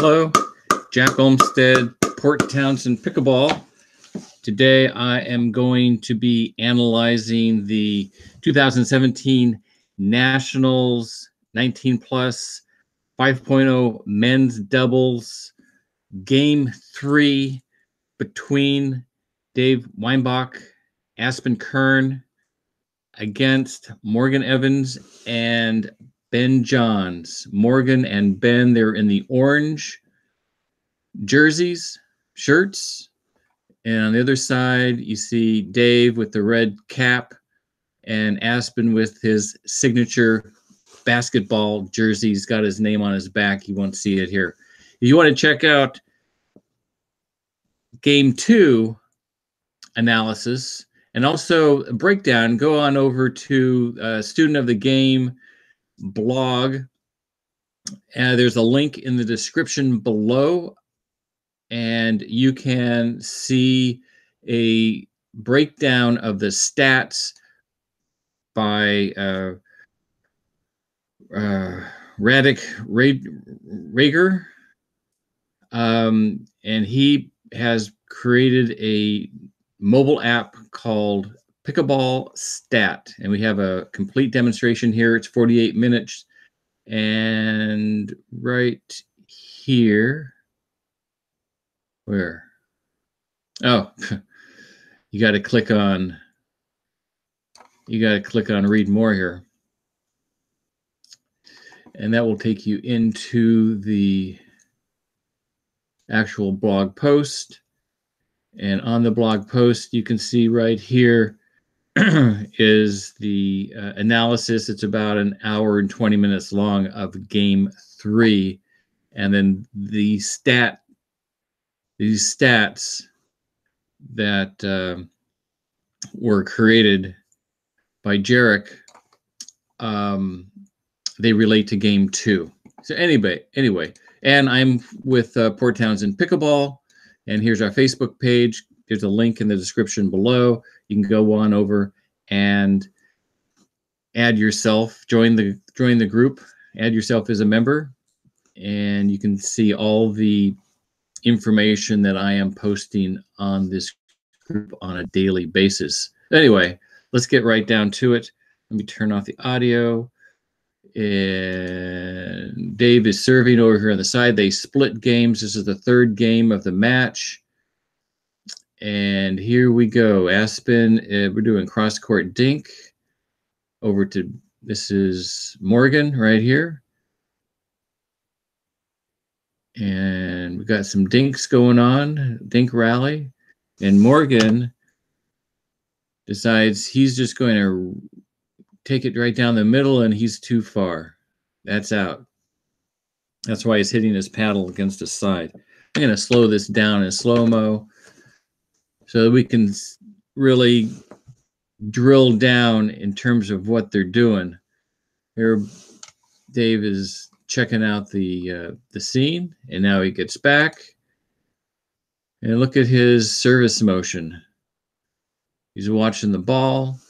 Hello, Jack Olmsted, Port Townsend Pickleball. Today I am going to be analyzing the 2017 Nationals 19 plus 5.0 men's doubles game 3 between Dave Weinbach, Aspen Kern against Morgan Evans and Ben Johns. Morgan and Ben, they're in the orange jerseys, shirts, and on the other side you see Dave with the red cap and Aspen with his signature basketball jersey. He's got his name on his back. You won't see it here. If you want to check out game 2 analysis and also a breakdown, go on over to Student of the Game blog. There's a link in the description below, and you can see a breakdown of the stats by Radek Rager. And he has created a mobile app called Pickleball Stat. And we have a complete demonstration here. It's 48 minutes. And right here, where? Oh, you got to click on read more here. And that will take you into the actual blog post. And on the blog post, you can see right here is the analysis. It's about an hour and 20 minutes long of game 3. And then these stats that were created by Jarek, they relate to game 2. So anyway, and I'm with Port Townsend Pickleball, and here's our Facebook page. There's a link in the description below. You can go on over and add yourself, join the group, add yourself as a member, and you can see all the information that I am posting on this group on a daily basis. Anyway, let's get right down to it. Let me turn off the audio. And Dave is serving over here on the side. They split games. This is the 3rd game of the match. And here we go. Aspen, we're doing cross-court dink. Over to, this is Morgan right here. And we've got some dinks going on, dink rally. And Morgan decides he's just going to take it right down the middle, and he's too far. That's out. That's why he's hitting his paddle against his side. I'm going to slow this down in slow-mo so that we can really drill down in terms of what they're doing. Here, Dave is checking out the scene, and now he gets back. And look at his service motion. He's watching the ball.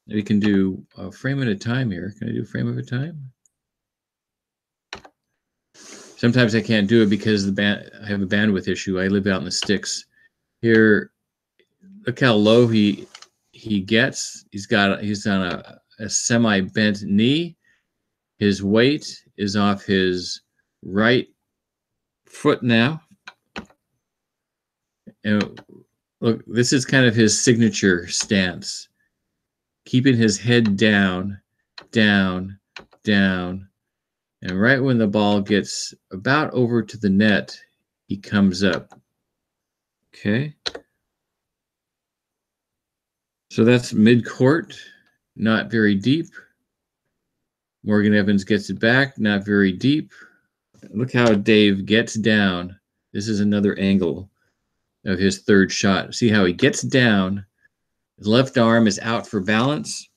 We can do a frame at a time here. Can I do frame at a time? Sometimes I can't do it because I have a bandwidth issue. I live out in the sticks. Here, look how low he gets. He's on a semi-bent knee. His weight is off his right foot now. And look, this is kind of his signature stance. Keeping his head down, down, down. And right when the ball gets about over to the net, he comes up. Okay. So that's mid-court, not very deep. Morgan Evans gets it back, not very deep. Look how Dave gets down. This is another angle of his 3rd shot. See how he gets down. His left arm is out for balance.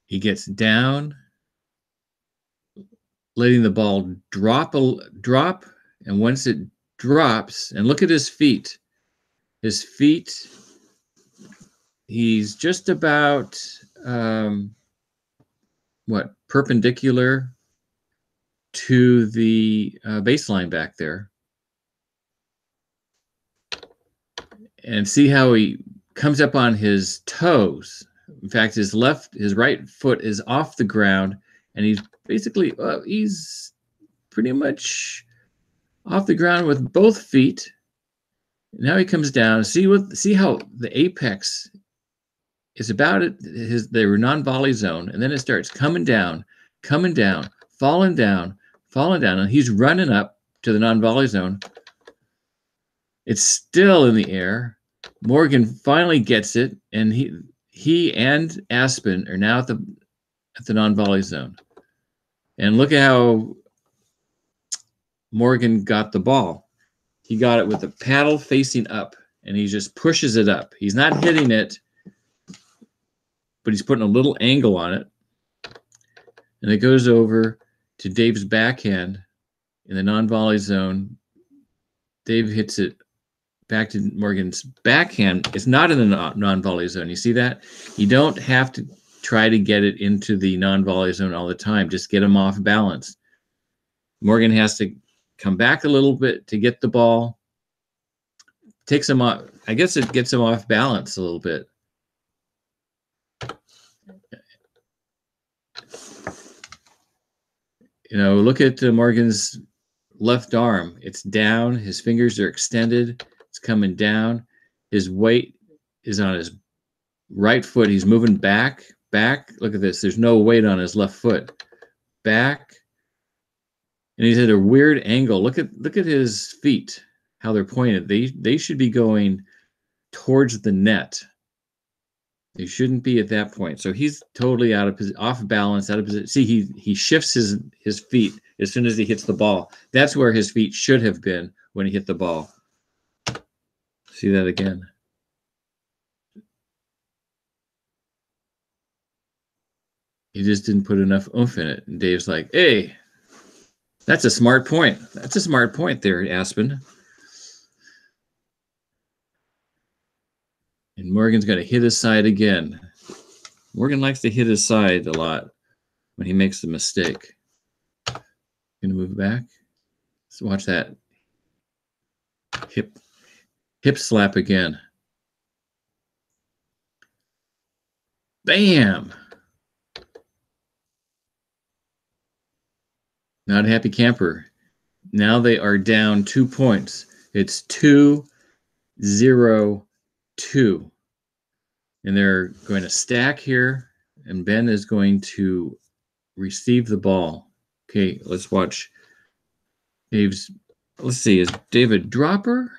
He gets down, letting the ball drop, and once it drops, and look at his feet. His feet, he's just about, perpendicular to the baseline back there. And see how he comes up on his toes. In fact, his right foot is off the ground, and he's basically, he's pretty much off the ground with both feet. Now he comes down. See how the apex is about it. Their non-volley zone, and then it starts coming down, falling down, and he's running up to the non-volley zone. It's still in the air. Morgan finally gets it, and he and Aspen are now at the non-volley zone. And look at how Morgan got the ball. He got it with the paddle facing up, and he just pushes it up. He's not hitting it, but he's putting a little angle on it. And it goes over to Dave's backhand in the non-volley zone. Dave hits it back to Morgan's backhand. It's not in the non-volley zone. You see that? You don't have to try to get it into the non-volley zone all the time. Just get him off balance. Morgan has to come back a little bit to get the ball. Takes him off. I guess it gets him off balance a little bit. You know, look at Morgan's left arm. It's down. His fingers are extended. It's coming down. His weight is on his right foot. He's moving back. Look at this. There's no weight on his left foot. Back. And he's at a weird angle. Look at his feet, how they're pointed. They should be going towards the net. They shouldn't be at that point. So he's totally off balance, out of position. See, he shifts his feet as soon as he hits the ball. That's where his feet should have been when he hit the ball. See that again. He just didn't put enough oomph in it. And Dave's like, hey, that's a smart point. That's a smart point there, Aspen. And Morgan's going to hit his side again. Morgan likes to hit his side a lot when he makes the mistake. Going to move back. Let's watch that. Hip slap again. Bam! Not a happy camper. Now they are down 2 points. It's 2-0-2. And they're going to stack here, and Ben is going to receive the ball. Okay, let's watch Dave's. Let's see, is Dave a dropper?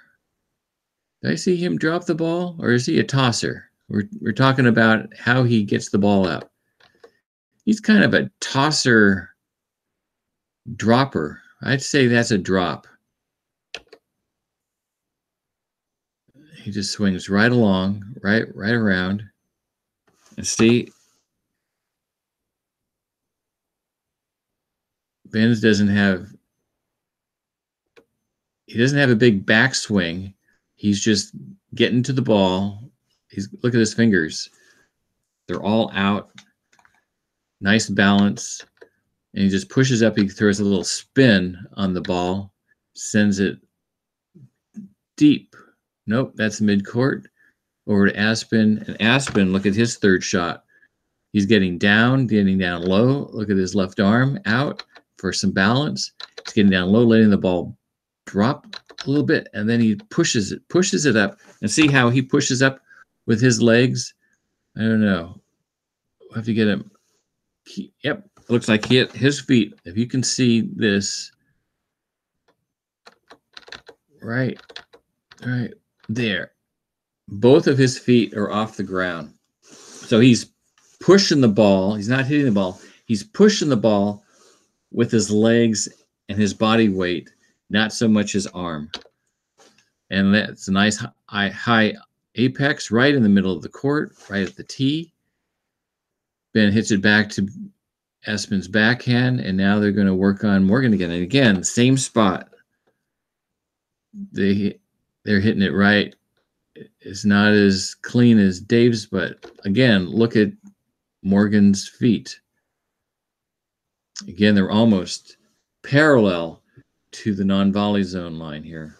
Did I see him drop the ball, or is he a tosser? We're talking about how he gets the ball out. He's kind of a tosser dropper. I'd say that's a drop. He just swings right along, right around. And see, Ben's doesn't have a big backswing. He's just getting to the ball. Look at his fingers. They're all out. Nice balance. And he just pushes up. He throws a little spin on the ball, sends it deep. Nope, that's mid-court. Over to Aspen. And Aspen, look at his third shot. He's getting down low. Look at his left arm out for some balance. He's getting down low, letting the ball drop a little bit, and then he pushes it up. And see how he pushes up with his legs? I don't know. We'll have to get him. Yep, it looks like he hit his feet. If you can see this, right there. Both of his feet are off the ground. So he's pushing the ball. He's not hitting the ball. He's pushing the ball with his legs and his body weight, not so much his arm. And that's a nice high apex right in the middle of the court, right at the tee. Ben hits it back to Aspen's backhand, and now they're going to work on Morgan again. And again, same spot. They're hitting it right. It's not as clean as Dave's, but again, look at Morgan's feet. Again, they're almost parallel to the non-volley zone line here.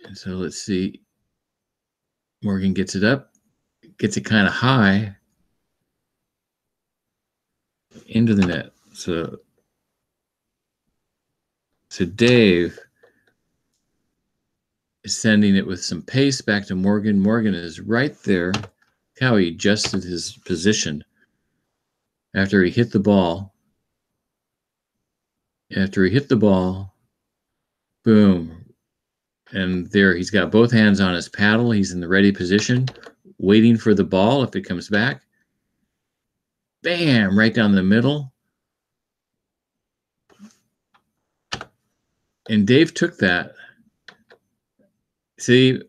And so let's see. Morgan gets it up, gets it kind of high into the net. So Dave is sending it with some pace back to Morgan. Morgan is right there. Look how he adjusted his position after he hit the ball. After he hit the ball, boom. And there, he's got both hands on his paddle. He's in the ready position, waiting for the ball if it comes back. Bam, right down the middle. And Dave took that. See,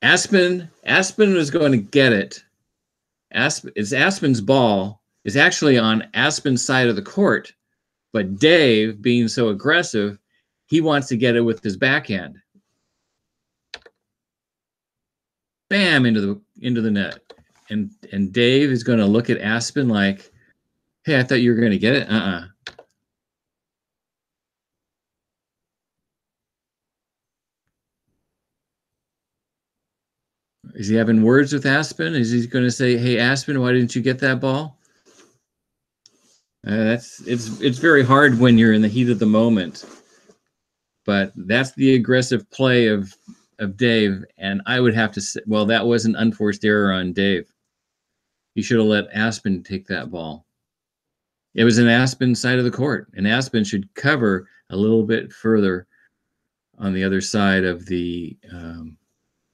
Aspen was going to get it. It's Aspen's ball. It's actually on Aspen's side of the court. But Dave, being so aggressive, he wants to get it with his backhand. Bam, into the net. And Dave is going to look at Aspen like, hey, I thought you were going to get it. Is he having words with Aspen? Is he going to say, hey, Aspen, why didn't you get that ball? It's very hard when you're in the heat of the moment. But that's the aggressive play of Dave. And I would have to say, well, that was an unforced error on Dave. He should have let Aspen take that ball. It was an Aspen side of the court, and Aspen should cover a little bit further on the other side of the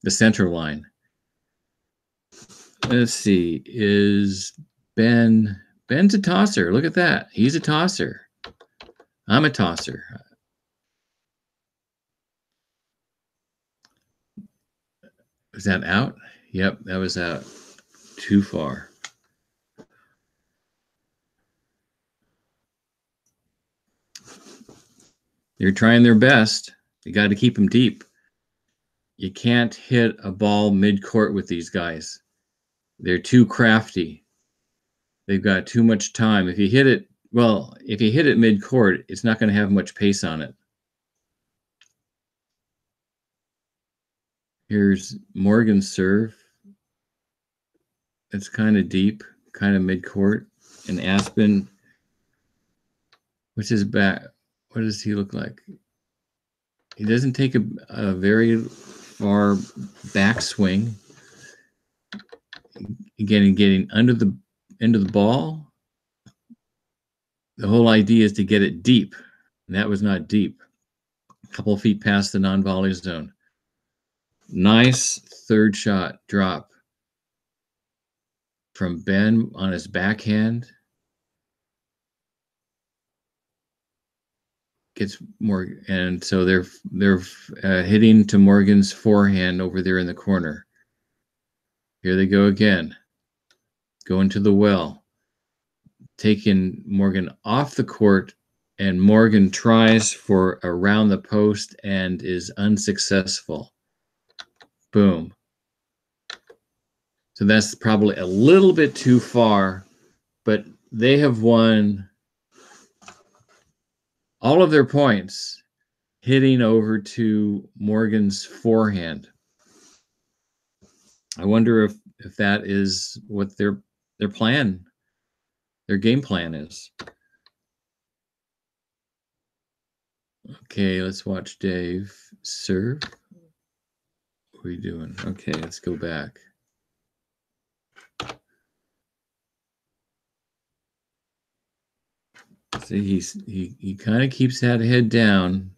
center line. Let's see, is Ben's a tosser. Look at that. He's a tosser. I'm a tosser. Was that out? Yep, that was out. Too far. They're trying their best. You got to keep them deep. You can't hit a ball mid-court with these guys. They're too crafty. They've got too much time. If you hit it mid-court, it's not going to have much pace on it. Here's Morgan's serve. It's kind of deep, kind of mid-court. And Aspen, what's his back? What does he look like? He doesn't take a very far backswing. Again, getting under the end of the ball. The whole idea is to get it deep. And that was not deep. A couple of feet past the non-volley zone. Nice third shot drop from Ben on his backhand. Gets more, and so they're hitting to Morgan's forehand over there in the corner. Here they go again, going to the well, taking Morgan off the court, and Morgan tries for around the post and is unsuccessful. Boom. So that's probably a little bit too far, but they have won all of their points hitting over to Morgan's forehand. I wonder if that is what their plan, their game plan is. Okay, let's watch Dave serve. What are we doing? Okay, let's go back. See, he kind of keeps that head down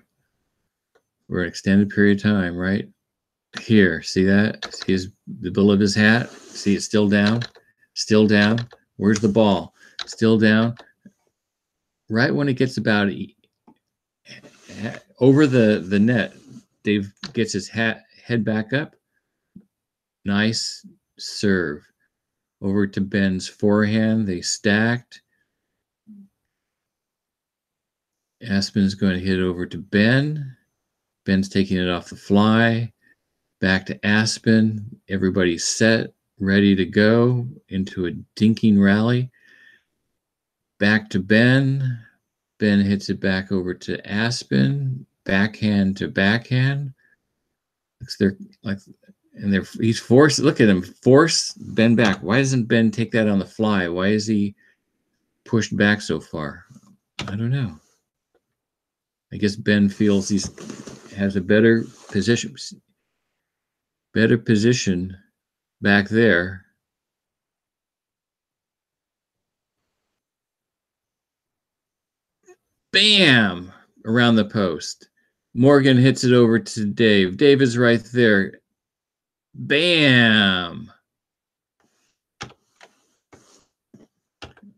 for an extended period of time, right? Here, see that? See the bill of his hat? See it's still down? Still down. Where's the ball? Still down. Right when it gets about over the net, Dave gets his head back up. Nice serve. Over to Ben's forehand. They stacked. Aspen's going to hit over to Ben. Ben's taking it off the fly. Back to Aspen. Everybody's set, ready to go into a dinking rally. Back to Ben. Ben hits it back over to Aspen. Backhand to backhand. They're like, and he's forced. Look at him, force Ben back. Why doesn't Ben take that on the fly? Why is he pushed back so far? I don't know. I guess Ben feels he has a better position back there. Bam! Around the post. Morgan hits it over to Dave. Dave is right there. Bam!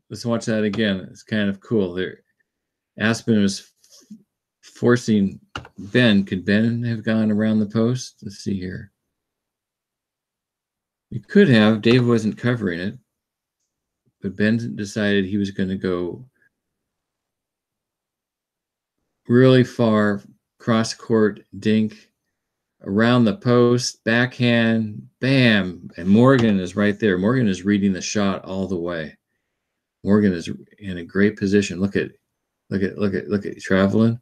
Let's watch that again. It's kind of cool. There, Aspen was forcing Ben. Could Ben have gone around the post? Let's see here. He could have. Dave wasn't covering it. But Ben decided he was going to go really far, cross court, dink, around the post, backhand, bam. And Morgan is right there. Morgan is reading the shot all the way. Morgan is in a great position. Look at traveling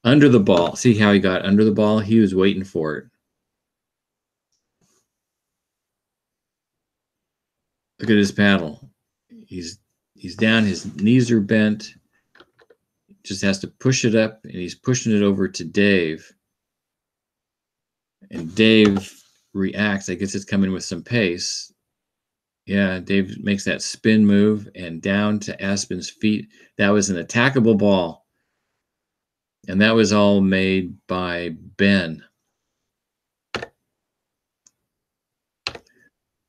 under the ball. See how he got under the ball? He was waiting for it. Look at his paddle. He's down. His knees are bent. Just has to push it up, and he's pushing it over to Dave. And Dave reacts. I guess it's coming with some pace. Yeah, Dave makes that spin move and down to Aspen's feet. That was an attackable ball. And that was all made by Ben.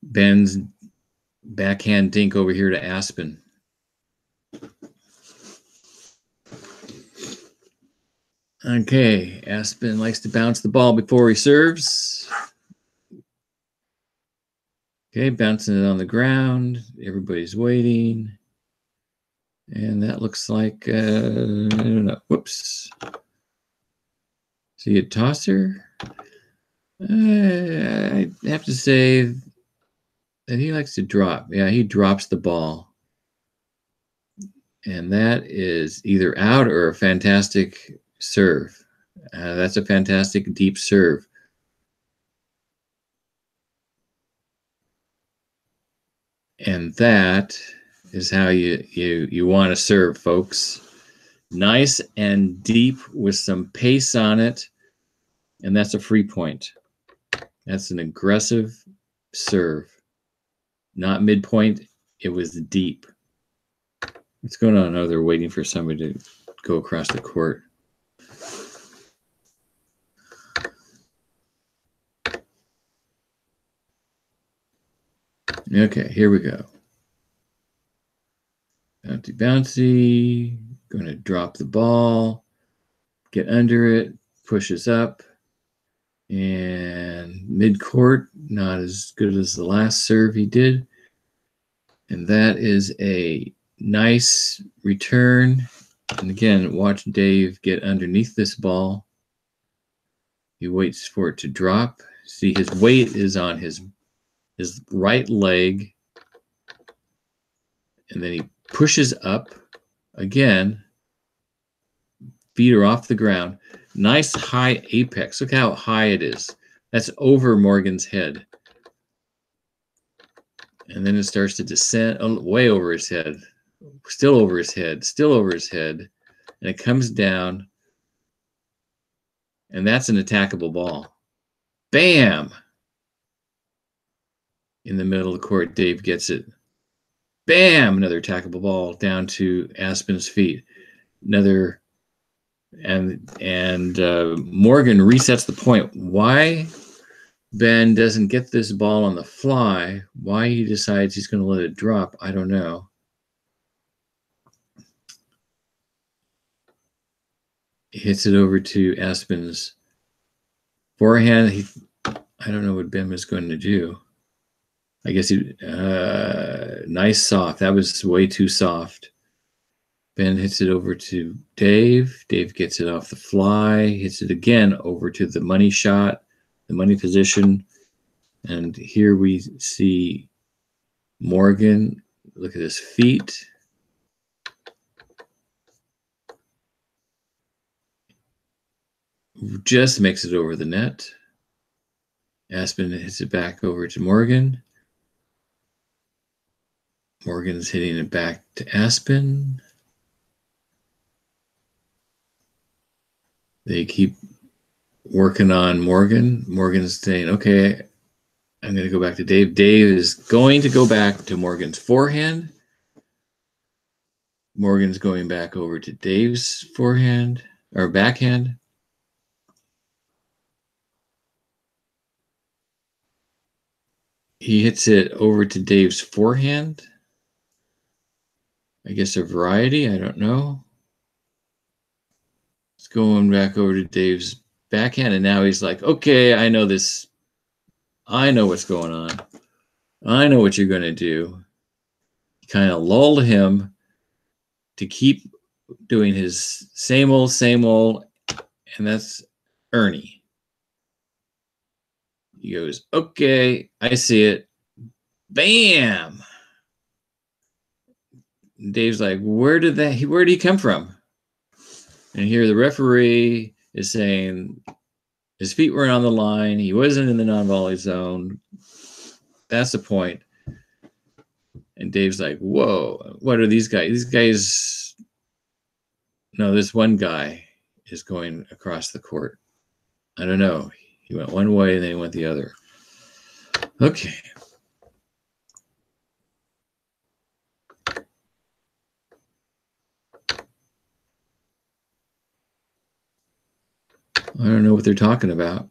Ben's backhand dink over here to Aspen. Okay, Aspen likes to bounce the ball before he serves. Okay, bouncing it on the ground. Everybody's waiting. And that looks like, I don't know, whoops. See a tosser? I have to say that he likes to drop. Yeah, he drops the ball. And that is either out or a fantastic serve. That's a fantastic deep serve. And that is how you want to serve, folks. Nice and deep with some pace on it. And that's a free point. That's an aggressive serve. Not midpoint, it was deep. What's going on? Oh, they're waiting for somebody to go across the court. Okay, here we go. Bouncy, bouncy. Going to drop the ball. Get under it. Pushes up. And mid-court, not as good as the last serve he did. And that is a nice return. And again, watch Dave get underneath this ball. He waits for it to drop. See, his weight is on his right leg. And then he pushes up again. Feet are off the ground. Nice high apex. Look how high it is. That's over Morgan's head. And then it starts to descend way over his head. Still over his head. Still over his head. And it comes down. And that's an attackable ball. Bam! In the middle of the court, Dave gets it. Bam! Another attackable ball down to Aspen's feet. Another, and Morgan resets the point. Why Ben doesn't get this ball on the fly, why he decides he's going to let it drop, I don't know. He hits it over to Aspen's forehand. I don't know what Ben was going to do. I guess he, nice soft. That was way too soft. Ben hits it over to Dave. Dave gets it off the fly, hits it again over to the money shot, the money position. And here we see Morgan. Look at his feet. just makes it over the net. Aspen hits it back over to Morgan. Morgan's hitting it back to Aspen. They keep working on Morgan. Morgan's saying, okay, I'm going to go back to Dave. Dave is going to go back to Morgan's forehand. Morgan's going back over to Dave's forehand or backhand. He hits it over to Dave's forehand. I guess a variety, I don't know. It's going back over to Dave's backhand, and now he's like, okay, I know this. I know what's going on. I know what you're going to do. Kind of lull him to keep doing his same old, and that's Ernie. He goes, okay, I see it. Bam! Dave's like, where did he come from? And here the referee is saying his feet weren't on the line. He wasn't in the non-volley zone. That's the point. And Dave's like, whoa, what are these guys? These guys, no, this one guy is going across the court. I don't know. He went one way and then he went the other. Okay. I don't know what they're talking about.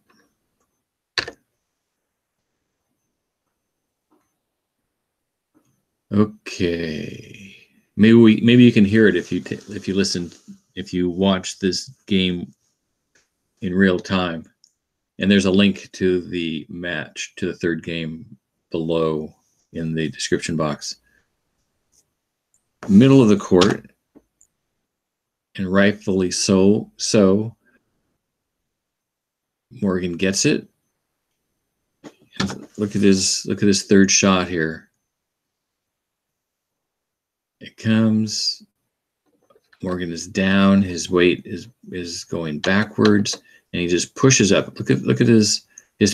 Okay. Maybe you can hear it if you listen, if you watch this game in real time. And there's a link to the match, to the third game below in the description box. Middle of the court, and rightfully so. Morgan gets it. And look at his third shot here. It comes. Morgan is down. His weight is going backwards, and he just pushes up. Look at his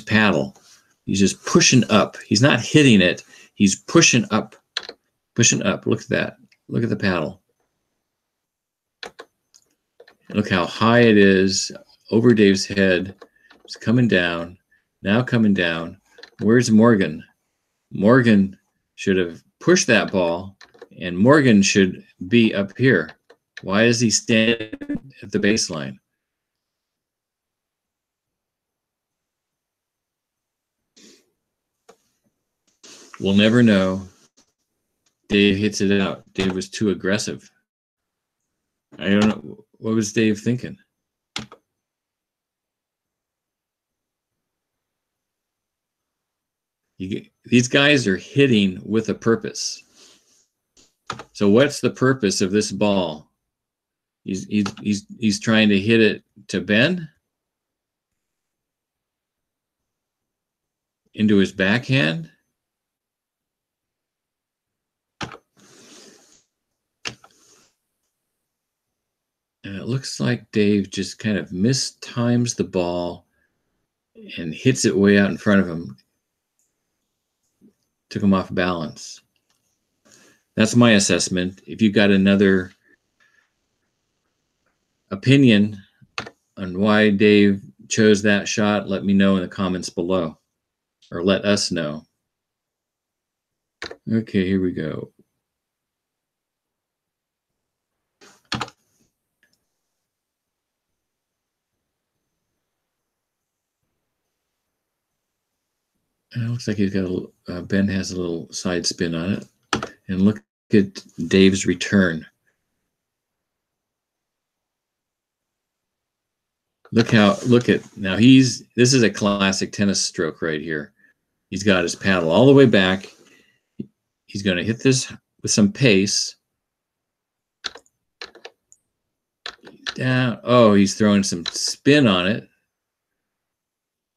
paddle. He's just pushing up. He's not hitting it. He's pushing up. Pushing up. Look at that. Look at the paddle. Look how high it is over Dave's head. It's coming down. Now coming down. Where's Morgan? Morgan should have pushed that ball, and Morgan should be up here. Why is he standing at the baseline? We'll never know. Dave hits it out. Dave was too aggressive. I don't know. What was Dave thinking? These guys are hitting with a purpose. So what's the purpose of this ball? He's trying to hit it to Ben into his backhand. And it looks like Dave just kind of mistimes the ball and hits it way out in front of him. Took him off balance. That's my assessment. If you've got another opinion on why Dave chose that shot, let me know in the comments below, or let us know. Okay, here we go. And it looks like he's got Ben has a little side spin on it. And look at Dave's return. Now this is a classic tennis stroke right here. He's got his paddle all the way back. He's going to hit this with some pace. Down. Oh, he's throwing some spin on it.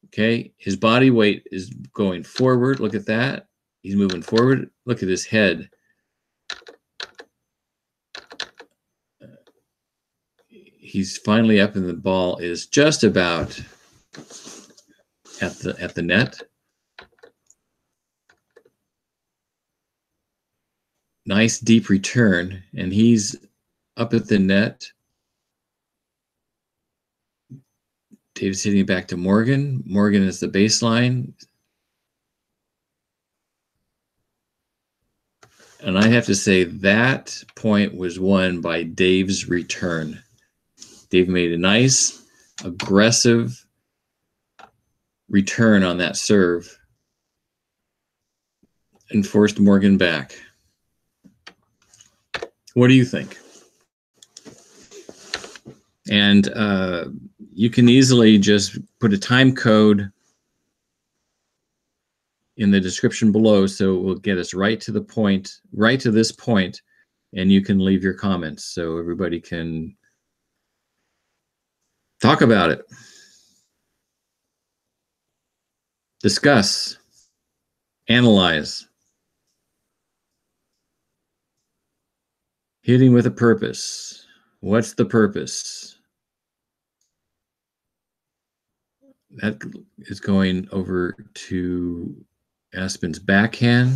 Okay, his body weight is going forward. Look at that. He's moving forward. Look at his head. he's finally up, and the ball is just about at the net. Nice deep return, and he's up at the net. Dave's hitting it back to Morgan. Morgan is the baseline. And I have to say that point was won by Dave's return. Dave made a nice, aggressive return on that serve and forced Morgan back. What do you think? And you can easily just put a time code in the description below, so it will get us right to the point, right to this point, and you can leave your comments so everybody can talk about it, discuss, analyze. Hitting with a purpose. What's the purpose? That is going over to Aspen's backhand.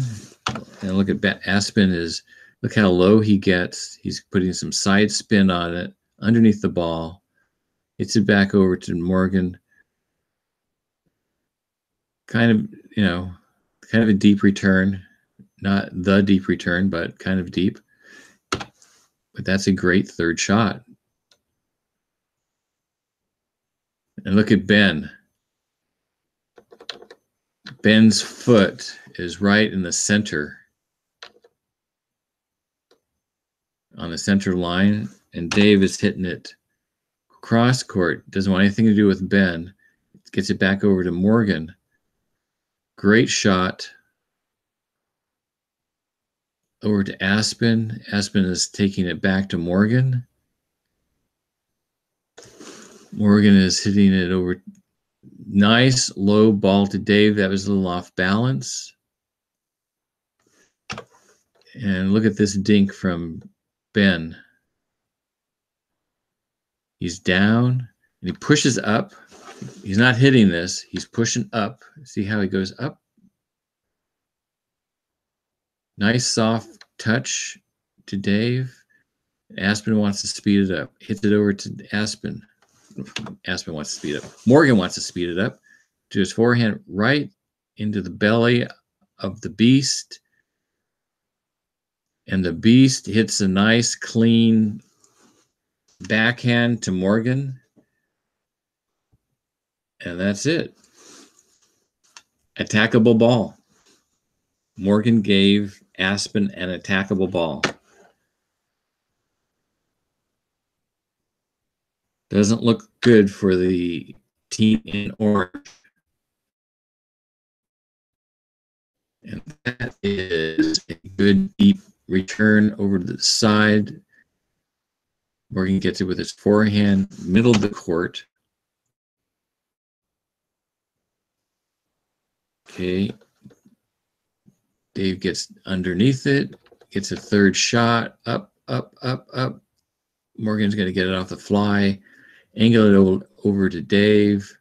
And look at Aspen is, look how low he gets. He's putting some side spin on it underneath the ball. Hits it back over to Morgan. Kind of, you know, kind of a deep return. Not the deep return, but kind of deep. But that's a great third shot. And look at Ben. Ben's foot is right in the center, on the center line, and Dave is hitting it cross court. Doesn't want anything to do with Ben. Gets it back over to Morgan. Great shot. Over to Aspen. Aspen is taking it back to Morgan. Morgan is hitting it over. Nice low ball to Dave. That was a little off balance. And look at this dink from Ben. He's down and he pushes up. He's not hitting this. He's pushing up. See how he goes up? Nice soft touch to Dave. Aspen wants to speed it up. Hits it over to Aspen. Aspen wants to speed it up. Morgan wants to speed it up to his forehand right into the belly of the beast. And the beast hits a nice, clean backhand to Morgan. And that's it. Attackable ball. Morgan gave Aspen an attackable ball. Doesn't look good for the team in orange. And that is a good deep return over to the side. Morgan gets it with his forehand, middle of the court. Okay. Dave gets underneath it, gets a third shot, up, up, up, up. Morgan's going to get it off the fly, angle it over to Dave.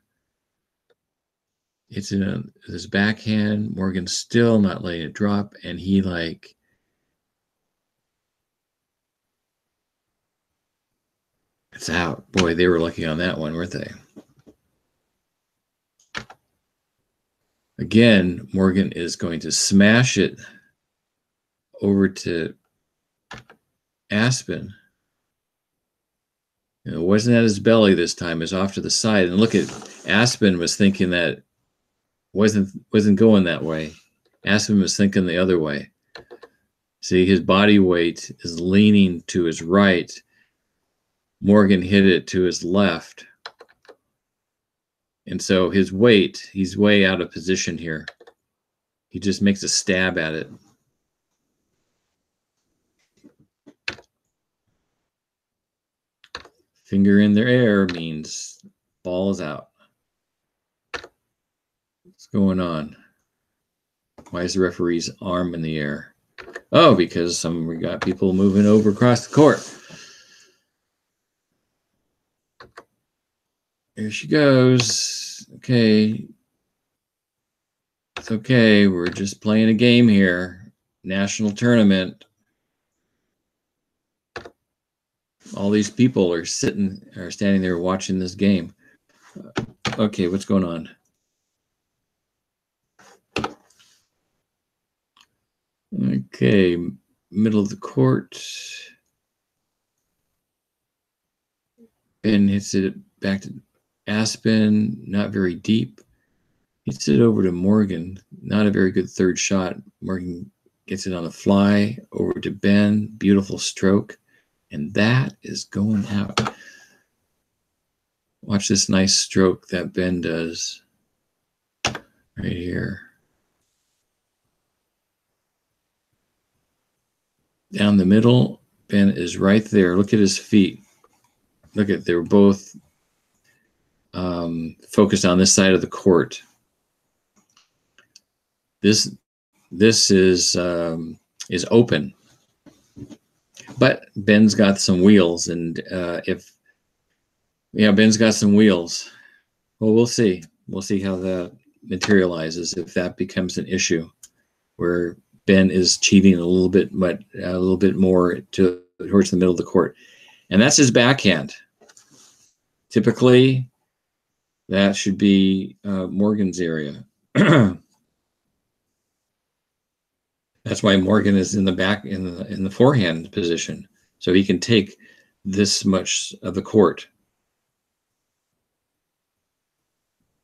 It's in his backhand. Morgan's still not letting it drop, and he like it's out. Boy, they were lucky on that one, weren't they? Again, Morgan is going to smash it over to Aspen. And it wasn't at his belly this time. It was off to the side. And look at Aspen was thinking that wasn't going that way. Aspen was thinking the other way. See, his body weight is leaning to his right. Morgan hit it to his left. And so his weight, he's way out of position here. He just makes a stab at it. Finger in the air means ball is out. What's going on? Why is the referee's arm in the air? Oh, because we got people moving over across the court. Here she goes. Okay. It's okay. We're just playing a game here. National tournament. All these people are standing there watching this game. Okay, what's going on? Okay, middle of the court. Ben hits it back to Aspen, not very deep. Hits it over to Morgan, not a very good third shot. Morgan gets it on the fly, over to Ben, beautiful stroke, and that is going out. Watch this nice stroke that Ben does right here. Down the middle, Ben is right there. Look at his feet. Look at, they're both focused on this side of the court. This is open, but Ben's got some wheels, and Ben's got some wheels. Well, we'll see. We'll see how that materializes, if that becomes an issue where Ben is cheating a little bit, but a little bit more towards the middle of the court, and that's his backhand. Typically, that should be Morgan's area. That's why Morgan is in the back in the forehand position, so he can take this much of the court.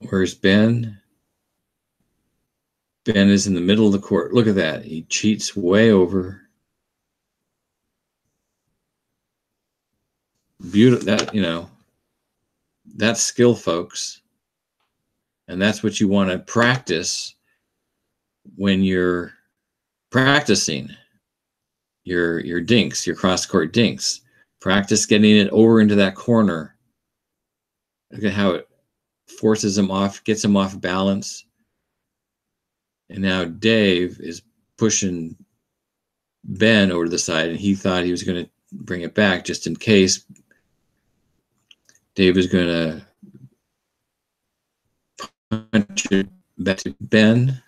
Where's Ben? Ben is in the middle of the court. Look at that. He cheats way over. Beautiful. That, that's skill, folks. And that's what you want to practice when you're practicing your dinks, your cross-court dinks. Practice getting it over into that corner. Look at how it forces him off, gets him off balance. And now Dave is pushing Ben over to the side, and he thought he was going to bring it back just in case. Dave is going to punch it back to Ben.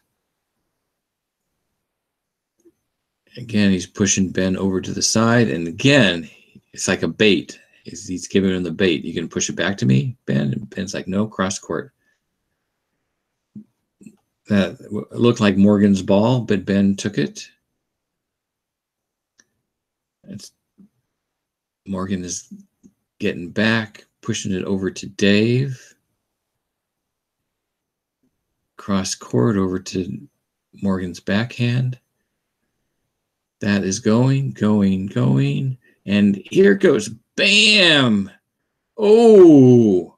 Again, he's pushing Ben over to the side, and again, it's like a bait. He's giving him the bait. You can push it back to me, Ben? And Ben's like, no, cross court. That looked like Morgan's ball, but Ben took it. Morgan is getting back, pushing it over to Dave. Cross court over to Morgan's backhand. That is going. And here it goes. Bam! Oh!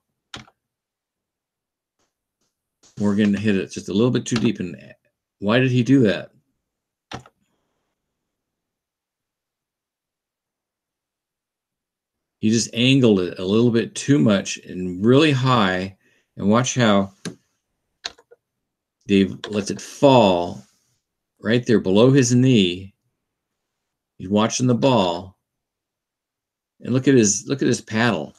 Morgan hit it just a little bit too deep. And why did he do that? He just angled it a little bit too much and really high. And watch how Dave lets it fall right there below his knee. He's watching the ball. And look at his paddle.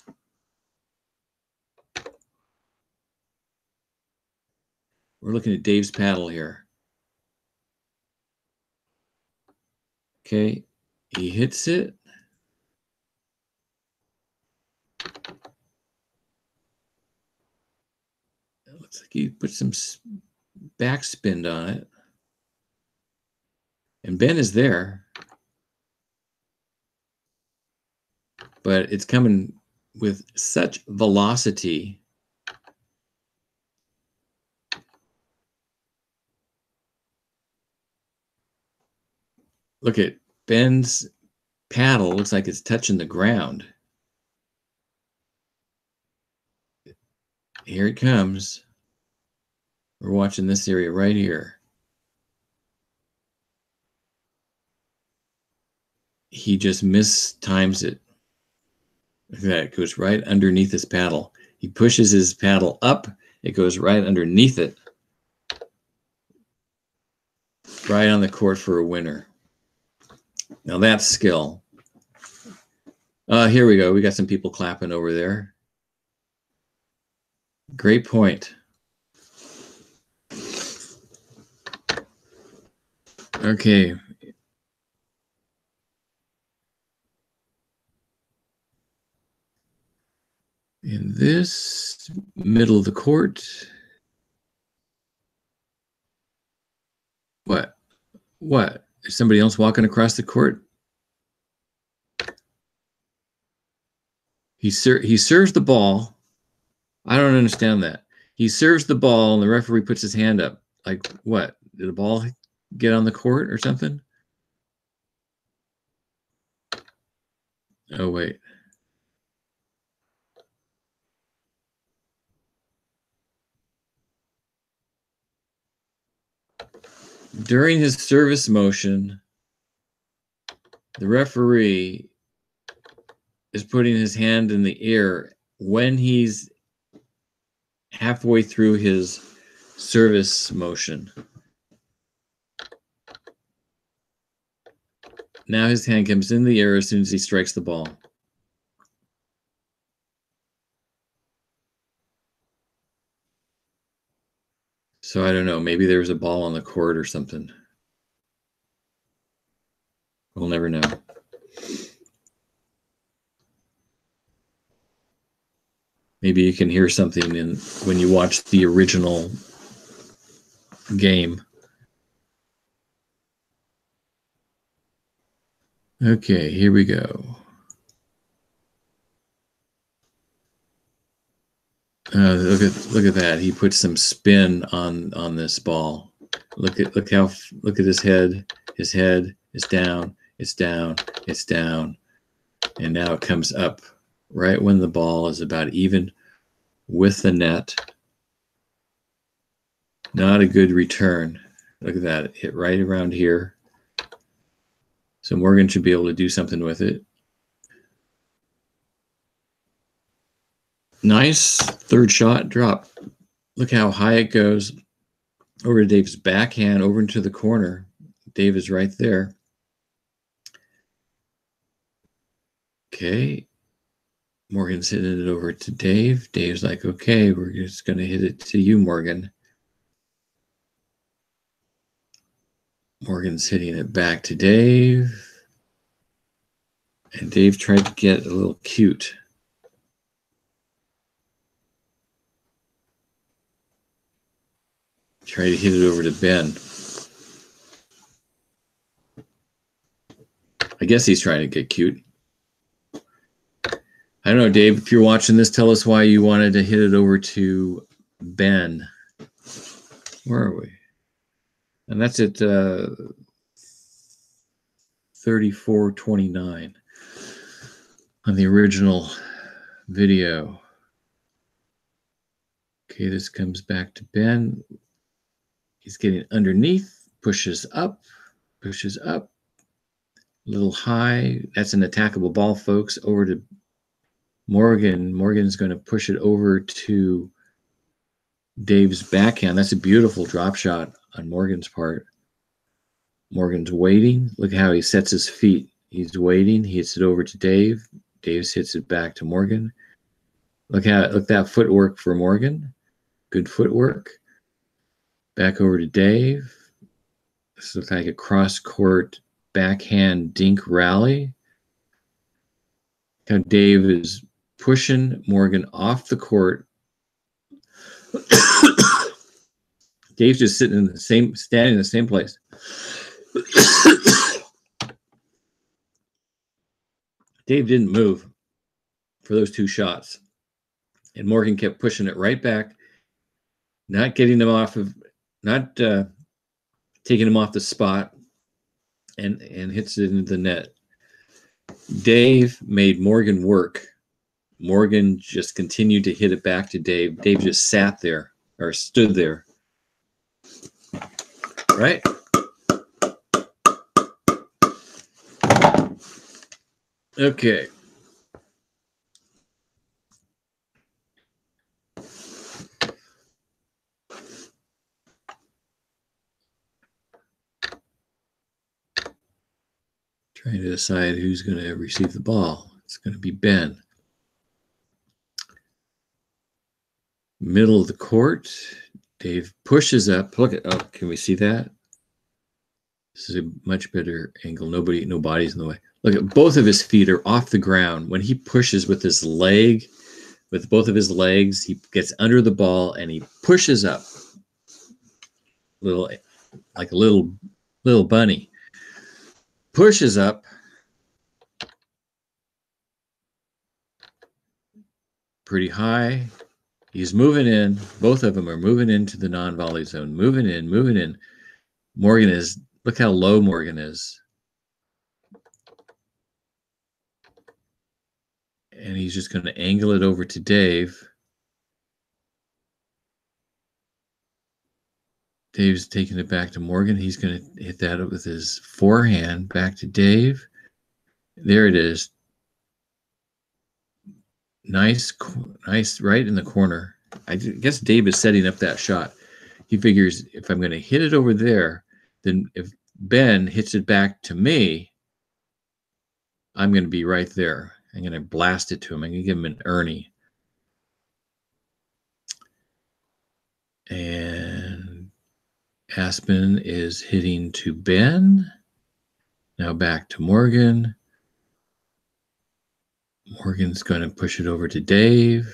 We're looking at Dave's paddle here. Okay, he hits it. It looks like he put some backspin on it. And Ben is there. But it's coming with such velocity. Look at Ben's paddle. Looks like it's touching the ground. Here it comes. We're watching this area right here. He just mistimes it. Look at that. It goes right underneath his paddle. He pushes his paddle up. It goes right underneath it. Right on the court for a winner. Now that's skill. Here we go. We got some people clapping over there. Great point. Okay. In this middle of the court. What? What? Is somebody else walking across the court? He serves the ball. I don't understand that. He serves the ball, and the referee puts his hand up. Like, what? Did the ball get on the court or something? Oh, wait. During his service motion, the referee is putting his hand in the air when he's halfway through his service motion. Now his hand comes in the air as soon as he strikes the ball. So I don't know. Maybe there was a ball on the court or something. We'll never know. Maybe you can hear something when you watch the original game. Okay, here we go. Look at that. He put some spin on this ball. Look at his head. His head is down. It's down. It's down. And now it comes up right when the ball is about even with the net. Not a good return. Look at that. It hit right around here. So Morgan should be able to do something with it. Nice third shot drop. Look how high it goes over to Dave's backhand, over into the corner. Dave is right there. Okay. Morgan's hitting it over to Dave. Dave's like, okay, we're just going to hit it to you, Morgan. Morgan's hitting it back to Dave. And Dave tried to get a little cute. Try to hit it over to Ben. I guess he's trying to get cute. I don't know, Dave, if you're watching this, tell us why you wanted to hit it over to Ben. Where are we? And that's at 34:29 on the original video. Okay, this comes back to Ben. He's getting underneath, pushes up, a little high. That's an attackable ball, folks. Over to Morgan. Morgan's going to push it over to Dave's backhand. That's a beautiful drop shot on Morgan's part. Morgan's waiting. Look how he sets his feet. He's waiting. He hits it over to Dave. Dave hits it back to Morgan. Look that footwork for Morgan. Good footwork. Back over to Dave. This looks like a cross-court backhand dink rally. Now Dave is pushing Morgan off the court. Dave's just standing in the same place. Dave didn't move for those two shots. And Morgan kept pushing it right back, not getting him off of, not taking him off the spot, and hits it into the net. Dave made Morgan work. Morgan just continued to hit it back to Dave. Dave just sat there or stood there. Right? Okay. Trying to decide who's going to receive the ball. It's going to be Ben. Middle of the court. Dave pushes up. Look at, oh, can we see that? This is a much better angle. No body's in the way. Look at both of his feet are off the ground. When he pushes with his leg, with both of his legs, he gets under the ball and he pushes up. Like a little bunny. Pushes up. Pretty high. He's moving in. Both of them are moving into the non-volley zone. Moving in. Morgan is, look how low Morgan is. And he's just going to angle it over to Dave. Dave's taking it back to Morgan. He's going to hit that with his forehand back to Dave. There it is. Nice, right in the corner. I guess Dave is setting up that shot. He figures if I'm going to hit it over there, then if Ben hits it back to me, I'm going to be right there. I'm going to blast it to him. I'm going to give him an Ernie. And Aspen is hitting to Ben. Now back to Morgan. Morgan's going to push it over to Dave.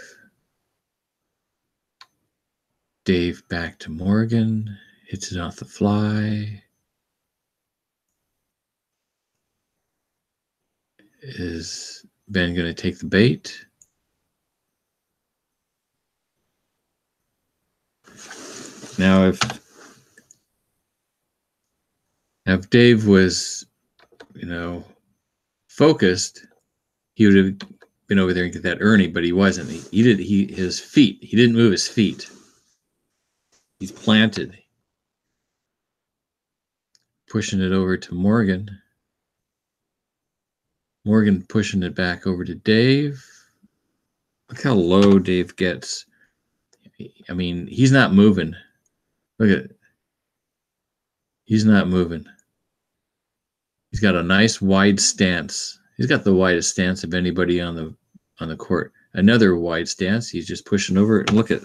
Dave back to Morgan. Hits it off the fly. Is Ben going to take the bait? Now, if Dave was, focused, he would have been over there and get that Ernie, but he wasn't. He didn't move his feet. He's planted. Pushing it over to Morgan. Morgan pushing it back over to Dave. Look how low Dave gets. I mean, he's not moving. Look at it. He's not moving. He's got a nice wide stance. He's got the widest stance of anybody on the court. Another wide stance. He's just pushing over it. Look at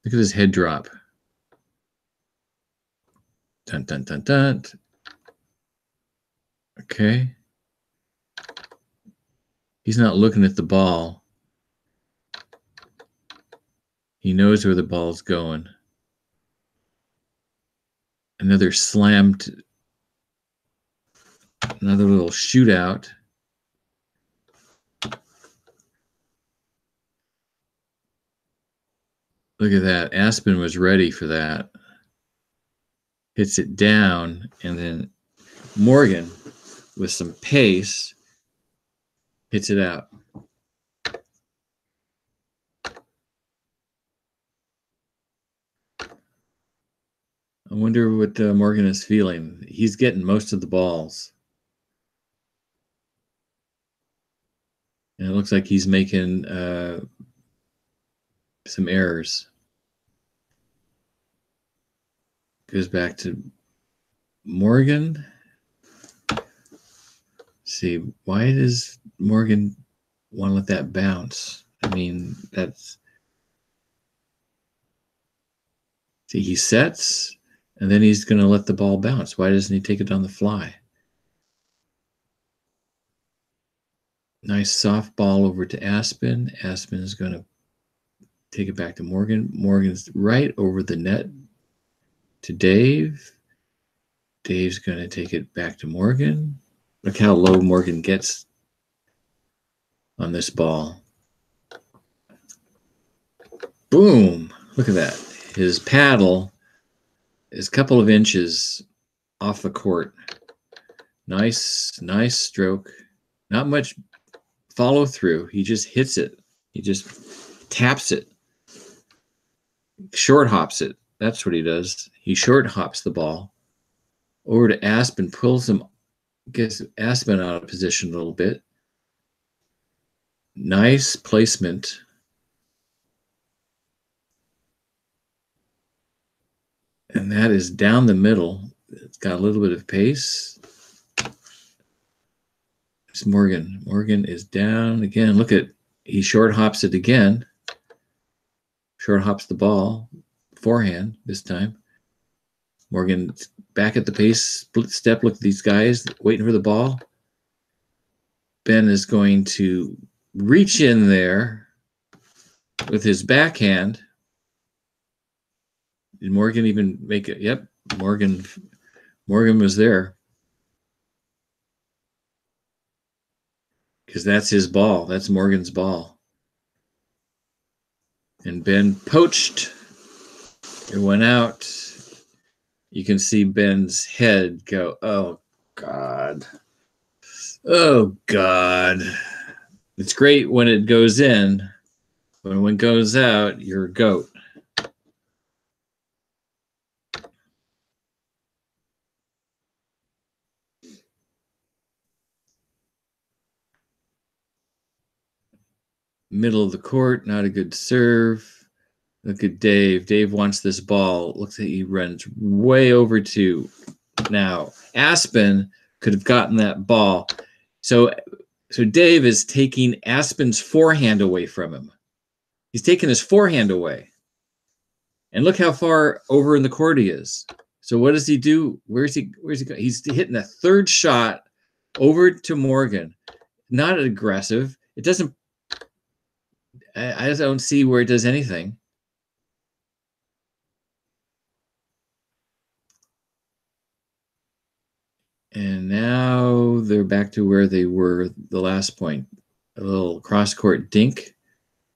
his head drop. Dun dun dun dun. Okay. He's not looking at the ball. He knows where the ball's going. Another slammed. Another little shootout. Look at that. Aspen was ready for that. Hits it down, and then Morgan, with some pace, hits it out. I wonder what Morgan is feeling. He's getting most of the balls. And it looks like he's making some errors. Goes back to Morgan. See, why does Morgan want to let that bounce? I mean, see, he sets, and then he's going to let the ball bounce. Why doesn't he take it on the fly? Nice soft ball over to Aspen. Aspen is going to take it back to Morgan. Morgan's right over the net to Dave. Dave's going to take it back to Morgan. Look how low Morgan gets on this ball. Boom. Look at that. His paddle is a couple of inches off the court. Nice stroke. Not much follow through. He just hits it. He just taps it. Short hops it. That's what he does. He short hops the ball over to Aspen, pulls him, gets Aspen out of position a little bit. Nice placement. And that is down the middle. It's got a little bit of pace. It's Morgan. Morgan is down again. Look at, he short hops it again. short hops the ball, forehand this time. Morgan back at the pace, split step, look at these guys, waiting for the ball. Ben is going to reach in there with his backhand. Did Morgan even make it? Yep, Morgan was there. Because that's his ball. That's Morgan's ball. And Ben poached. It went out. You can see Ben's head go, oh, God. Oh, God. It's great when it goes in, but when it goes out, you're a goat. Middle of the court, not a good serve. Look at Dave. Dave wants this ball. Looks like he runs way over to now. Aspen could have gotten that ball. So Dave is taking Aspen's forehand away from him. He's taking his forehand away. And look how far over in the court he is. So what does he do? Where's he going? He's hitting a third shot over to Morgan. Not aggressive. It doesn't, I just don't see where it does anything. And now they're back to where they were the last point. A little cross-court dink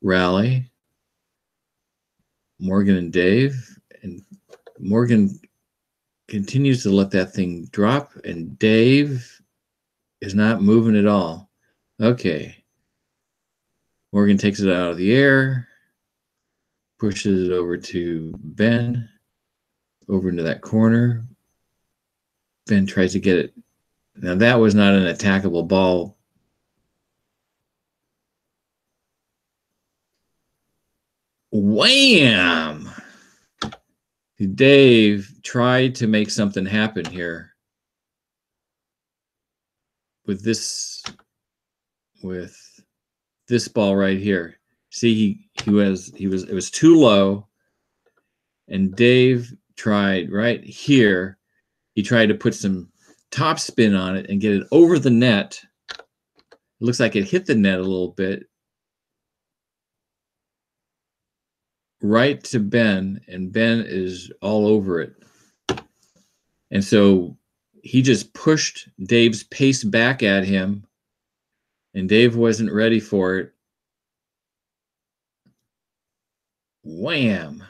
rally. Morgan and Dave. And Morgan continues to let that thing drop. And Dave is not moving at all. Okay. Morgan takes it out of the air. Pushes it over to Ben. Over into that corner. Ben tries to get it. Now that was not an attackable ball. Wham! Dave tried to make something happen here with this ball right here. See, it was too low, and Dave tried right here. He tried to put some top spin on it and get it over the net. It looks like it hit the net a little bit. Right to Ben, and Ben is all over it. And so he just pushed Dave's pace back at him, and Dave wasn't ready for it. Wham!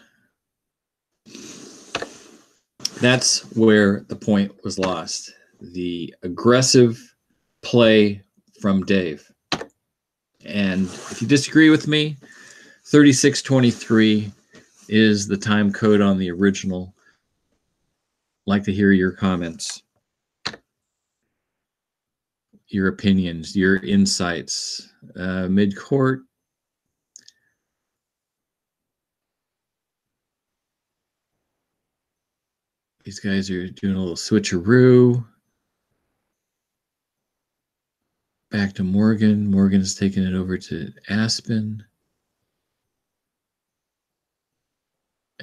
That's where the point was lost. The aggressive play from Dave. And if you disagree with me, 36:23 is the time code on the original. I'd like to hear your comments, your opinions, your insights. Mid-court. These guys are doing a little switcheroo. Back to Morgan. Morgan's taking it over to Aspen.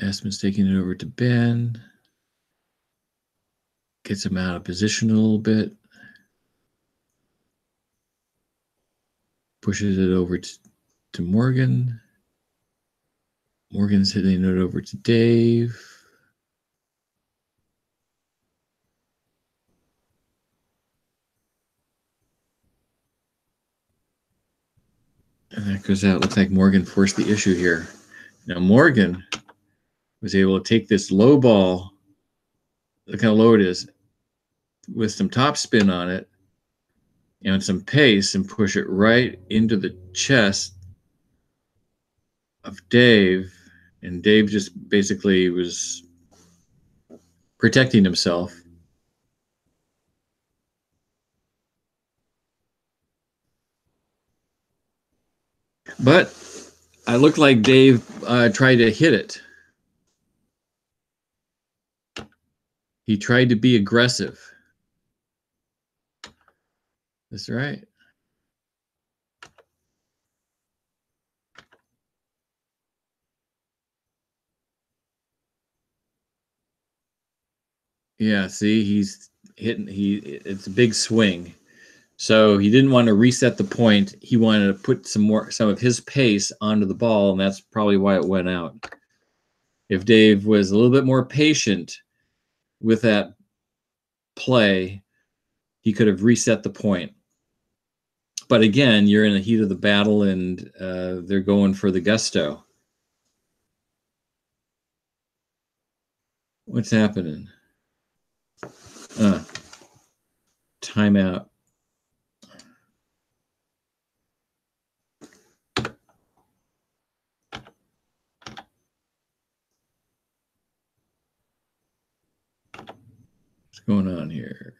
Aspen's taking it over to Ben. Gets him out of position a little bit. Pushes it over to Morgan. Morgan's hitting it over to Dave. And that goes out. Looks like Morgan forced the issue here. Now Morgan was able to take this low ball. Look how low it is. With some top spin on it and some pace, and push it right into the chest of Dave. And Dave just basically was protecting himself. But I looked like Dave tried to hit it. He tried to be aggressive. That's right. Yeah, see, he's hitting. It's a big swing. So he didn't want to reset the point. He wanted to put some of his pace onto the ball, and that's probably why it went out. If Dave was a little bit more patient with that play, he could have reset the point. But again, you're in the heat of the battle, and they're going for the gusto. What's happening? Timeout. What's going on here?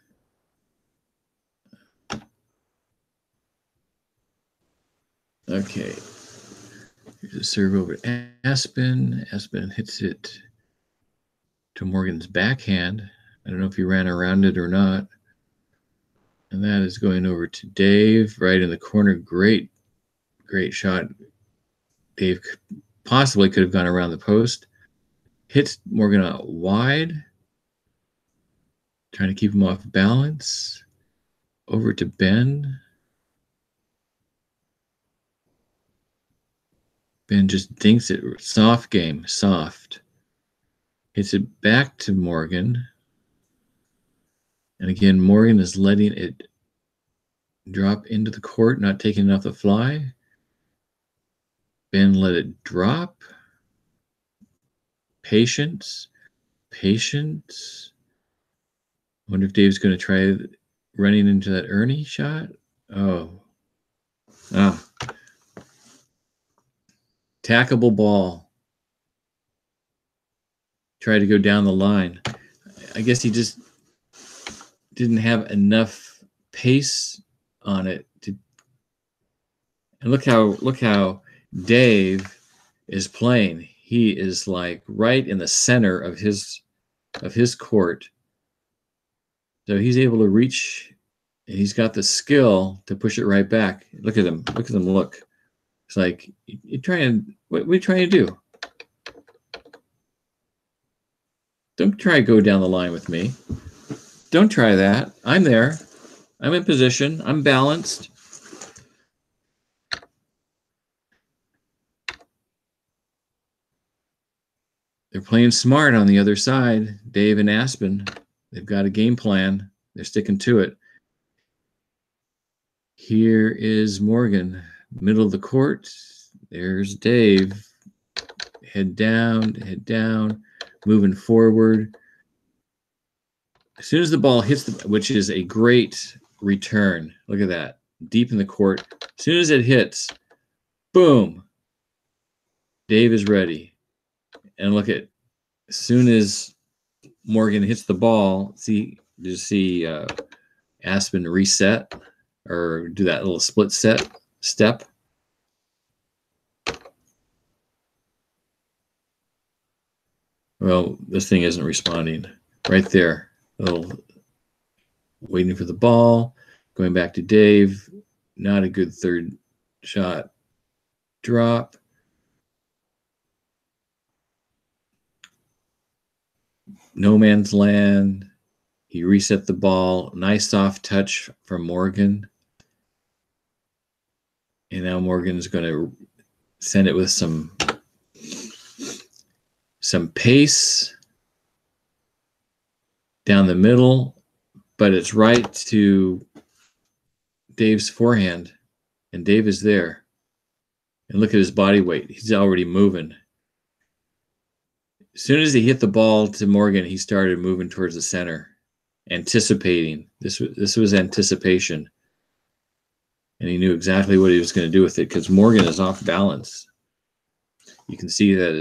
Okay. Here's a serve over to Aspen. Aspen hits it to Morgan's backhand. I don't know if he ran around it or not. And that is going over to Dave right in the corner. Great shot. Dave possibly could have gone around the post. Hits Morgan out wide. Trying to keep him off balance. Over to Ben. Ben just dinks it. Soft game. Soft. Hits it back to Morgan. And again, Morgan is letting it drop into the court, not taking it off the fly. Ben let it drop. Patience. Patience. I wonder if Dave's going to try running into that Ernie shot. Oh. Tackable ball. Try to go down the line. I guess he just didn't have enough pace on it to. And look how Dave is playing. He is like right in the center of his court. So he's able to reach, and he's got the skill to push it right back. Look at him. Look at him. Look. It's like, you're trying. What are you trying to do? Don't try to go down the line with me. Don't try that. I'm there. I'm in position. I'm balanced. They're playing smart on the other side. Dave and Aspen. They've got a game plan. They're sticking to it. Here is Morgan, middle of the court. There's Dave. Head down, moving forward. As soon as the ball hits which is a great return. Look at that. Deep in the court. As soon as it hits, boom. Dave is ready. And look at, as soon as Morgan hits the ball, see Aspen reset or do that little split step. Well, this thing isn't responding. Right there. Waiting for the ball. Going back to Dave. Not a good third shot. Drop. No man's land. He reset the ball. Nice soft touch from Morgan. And now Morgan's going to send it with some pace down the middle, but it's right to Dave's forehand, and Dave is there. And look at his body weight. He's already moving. As soon as he hit the ball to Morgan, he started moving towards the center, anticipating. This was anticipation. And he knew exactly what he was going to do with it because Morgan is off balance. You can see that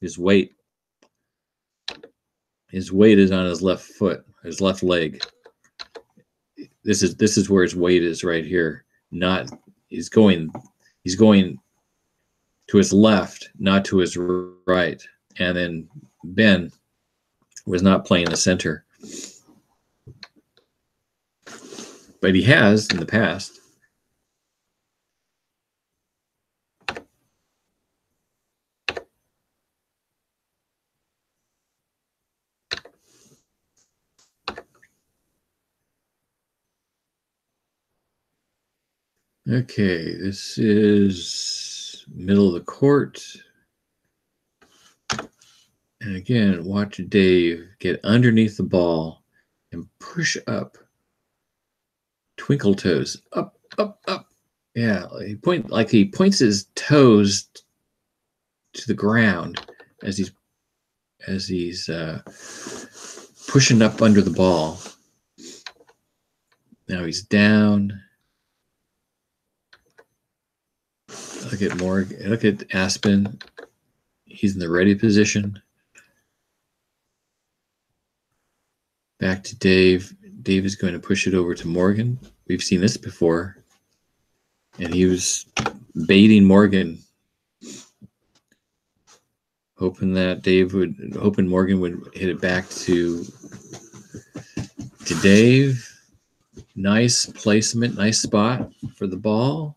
his weight is on his left foot, his left leg. This is where his weight is right here. He's going to his left, not to his right. And then Ben was not playing the center. But he has in the past. Okay, this is middle of the court. And again, watch Dave get underneath the ball and push up. Twinkle toes. Up, up, up. Yeah, he points his toes to the ground as he's pushing up under the ball. Now he's down. Look at Morgan. Look at Aspen. He's in the ready position. Back to Dave. Dave is going to push it over to Morgan. We've seen this before. And he was baiting Morgan, hoping Morgan would hit it back to Dave. Nice placement, nice spot for the ball.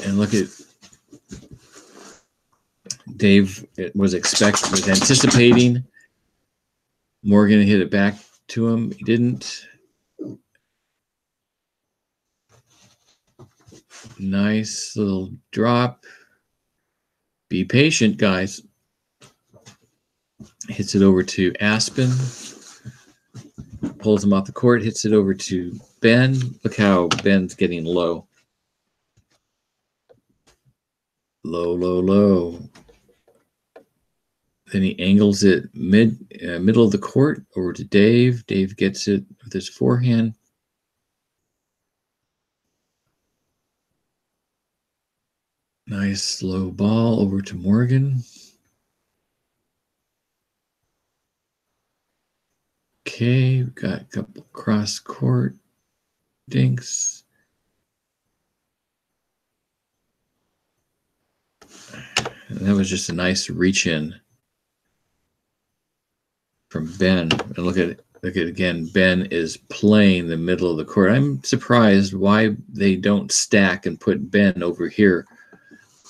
And look at Dave was anticipating Morgan hit it back to him. He didn't. Nice little drop. Be patient, guys. Hits it over to Aspen. Pulls him off the court. Hits it over to Ben. Look how Ben's getting low. Low, low, low. Then he angles it middle of the court over to Dave. Dave gets it with his forehand. Nice slow ball over to Morgan. Okay, we've got a couple cross court dinks. And that was just a nice reach in from Ben. And look at again, Ben is playing the middle of the court. I'm surprised why they don't stack and put Ben over here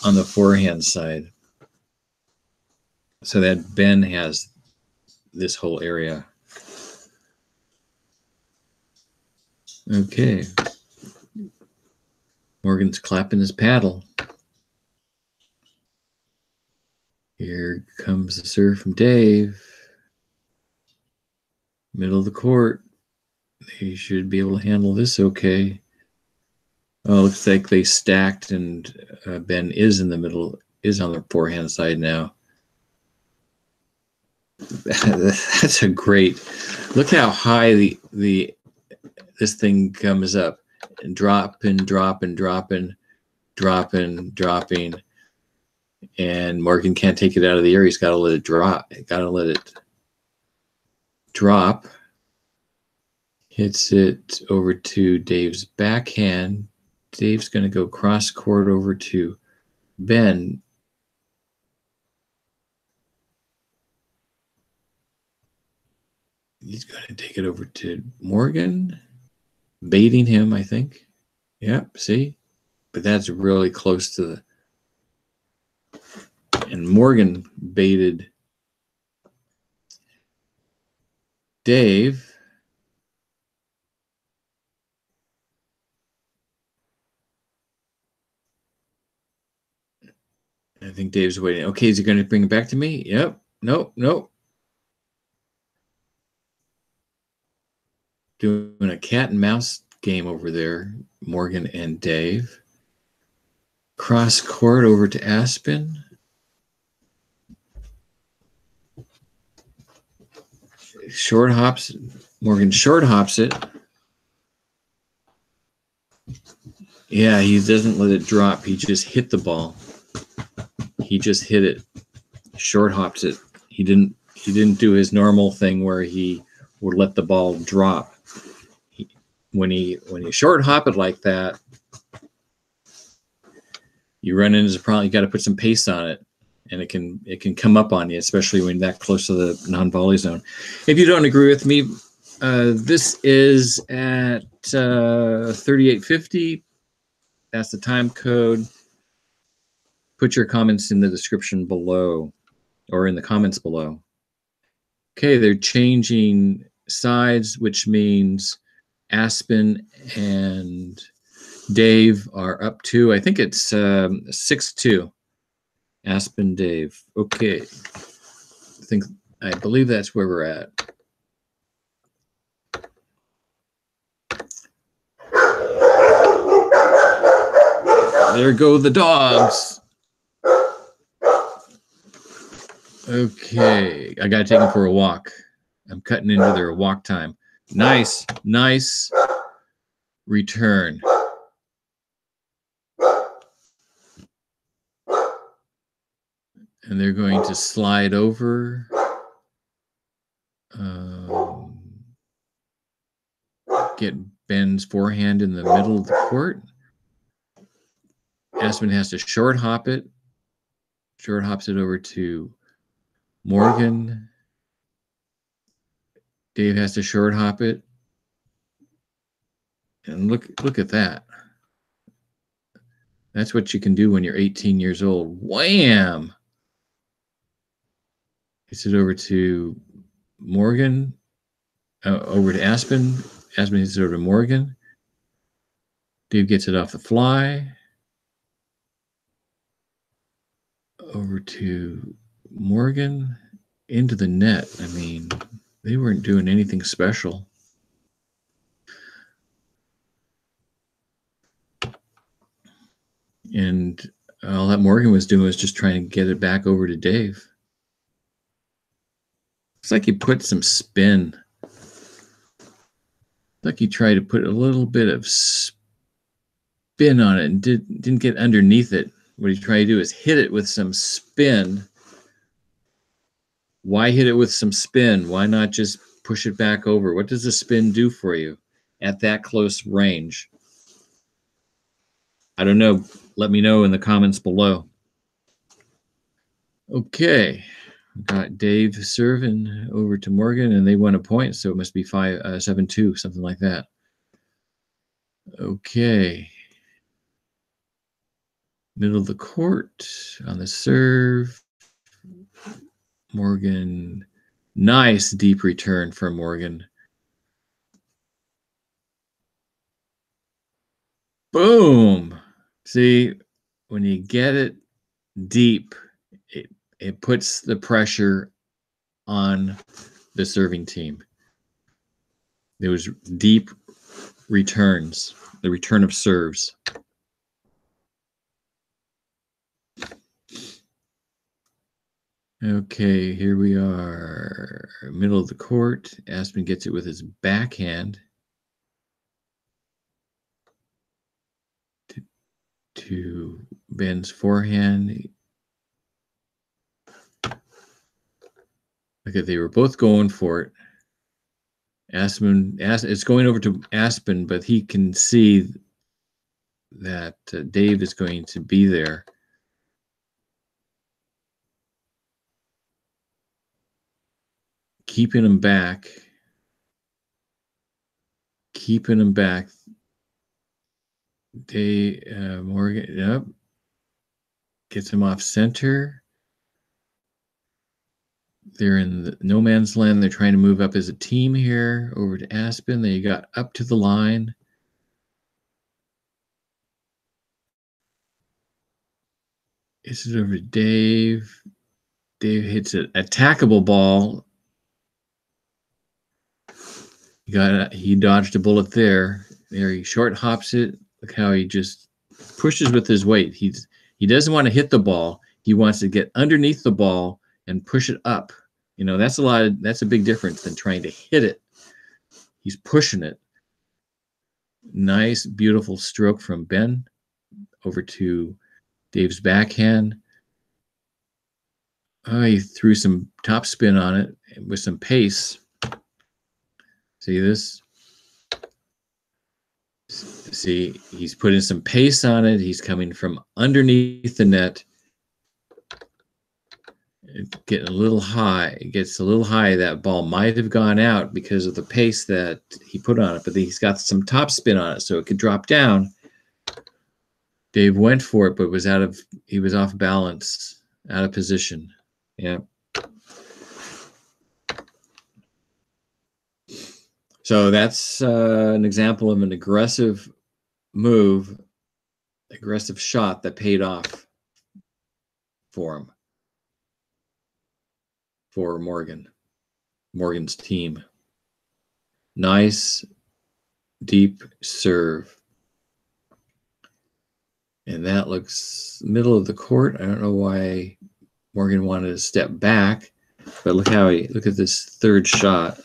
on the forehand side, so that Ben has this whole area. Okay. Morgan's clapping his paddle. Here comes the serve from Dave. Middle of the court. He should be able to handle this okay. Oh, looks like they stacked, and Ben is in the middle, is on the forehand side now. That's a great. Look how high this thing comes up, and dropping, and Morgan can't take it out of the air. He's got to let it drop. Got to let it drop. Hits it over to Dave's backhand. Dave's going to go cross court over to Ben. He's going to take it over to Morgan, baiting him, I think. Yep, see? But that's really close to the... And Morgan baited Dave. I think Dave's waiting. Okay, is he going to bring it back to me? Yep. Nope, nope. Doing a cat and mouse game over there, Morgan and Dave. Cross court over to Aspen. Short hops. Morgan short hops it. Yeah, he doesn't let it drop. He just hit the ball. He just hit it. Short hops it. He didn't do his normal thing where he would let the ball drop. When you short hop it like that, you run into the problem. You got to put some pace on it, and it can come up on you, especially when that close to the non-volley zone. If you don't agree with me, this is at 3850. That's the time code. Put your comments in the description below, or in the comments below. Okay, they're changing sides, which means Aspen and Dave are up to, I think it's 6-2. Aspen, Dave. Okay. I believe that's where we're at. There go the dogs. Okay, I gotta take them for a walk. I'm cutting into their walk time. Nice return. And they're going to slide over. Get Ben's forehand in the middle of the court. Aspen has to short hop it. Short hops it over to Morgan. Dave has to short hop it. And look at that. That's what you can do when you're 18 years old. Wham! Hits it over to Morgan. Over to Aspen. Aspen hits it over to Morgan. Dave gets it off the fly. Over to Morgan. Into the net. I mean, they weren't doing anything special. And all that Morgan was doing was just trying to get it back over to Dave. It's like he put some spin. Like he tried to put a little bit of spin on it and didn't get underneath it. What he tried to do is hit it with some spin. Why hit it with some spin? Why not just push it back over? What does the spin do for you at that close range? I don't know. Let me know in the comments below. Okay. Got Dave serving over to Morgan, and they won a point, so it must be 7-2, something like that. Okay. Middle of the court on the serve. Morgan. Nice deep return for Morgan. Boom. See, when you get it deep, it puts the pressure on the serving team. There was deep returns, the return of serves. Okay, here we are, middle of the court. Aspen gets it with his backhand to Ben's forehand. Okay, they were both going for it. Aspen, it's going over to Aspen, but he can see that Dave is going to be there. Keeping him back. Keeping him back. Morgan, yep. Gets him off center. They're in the no man's land. They're trying to move up as a team here. Over to Aspen. They got up to the line. It's over to Dave. Dave hits an attackable ball. He dodged a bullet there. There he short hops it. Look how he just pushes with his weight. He doesn't want to hit the ball. He wants to get underneath the ball and push it up. You know, that's a big difference than trying to hit it. He's pushing it. Nice, beautiful stroke from Ben over to Dave's backhand. Oh, he threw some topspin on it with some pace. See this? See, he's putting some pace on it. He's coming from underneath the net. It's getting a little high. It gets a little high. That ball might have gone out because of the pace that he put on it, but he's got some topspin on it, so it could drop down. Dave went for it, but he was off balance, out of position. Yeah. So that's an example of an aggressive move, aggressive shot that paid off for him, for Morgan's team. Nice deep serve. And that looks middle of the court. I don't know why Morgan wanted to step back, but look at this third shot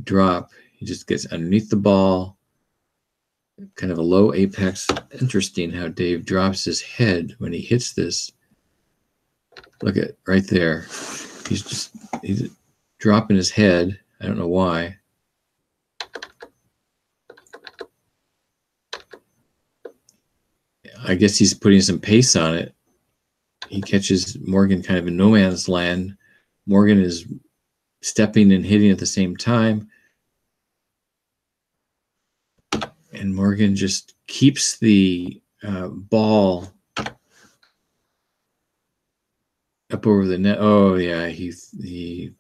drop. He just gets underneath the ball, kind of a low apex. Interesting how Dave drops his head when he hits this. Look at right there. He's dropping his head. I don't know why. I guess he's putting some pace on it. He catches Morgan kind of in no man's land. Morgan is stepping and hitting at the same time. And Morgan just keeps the ball up over the net. Oh, yeah, he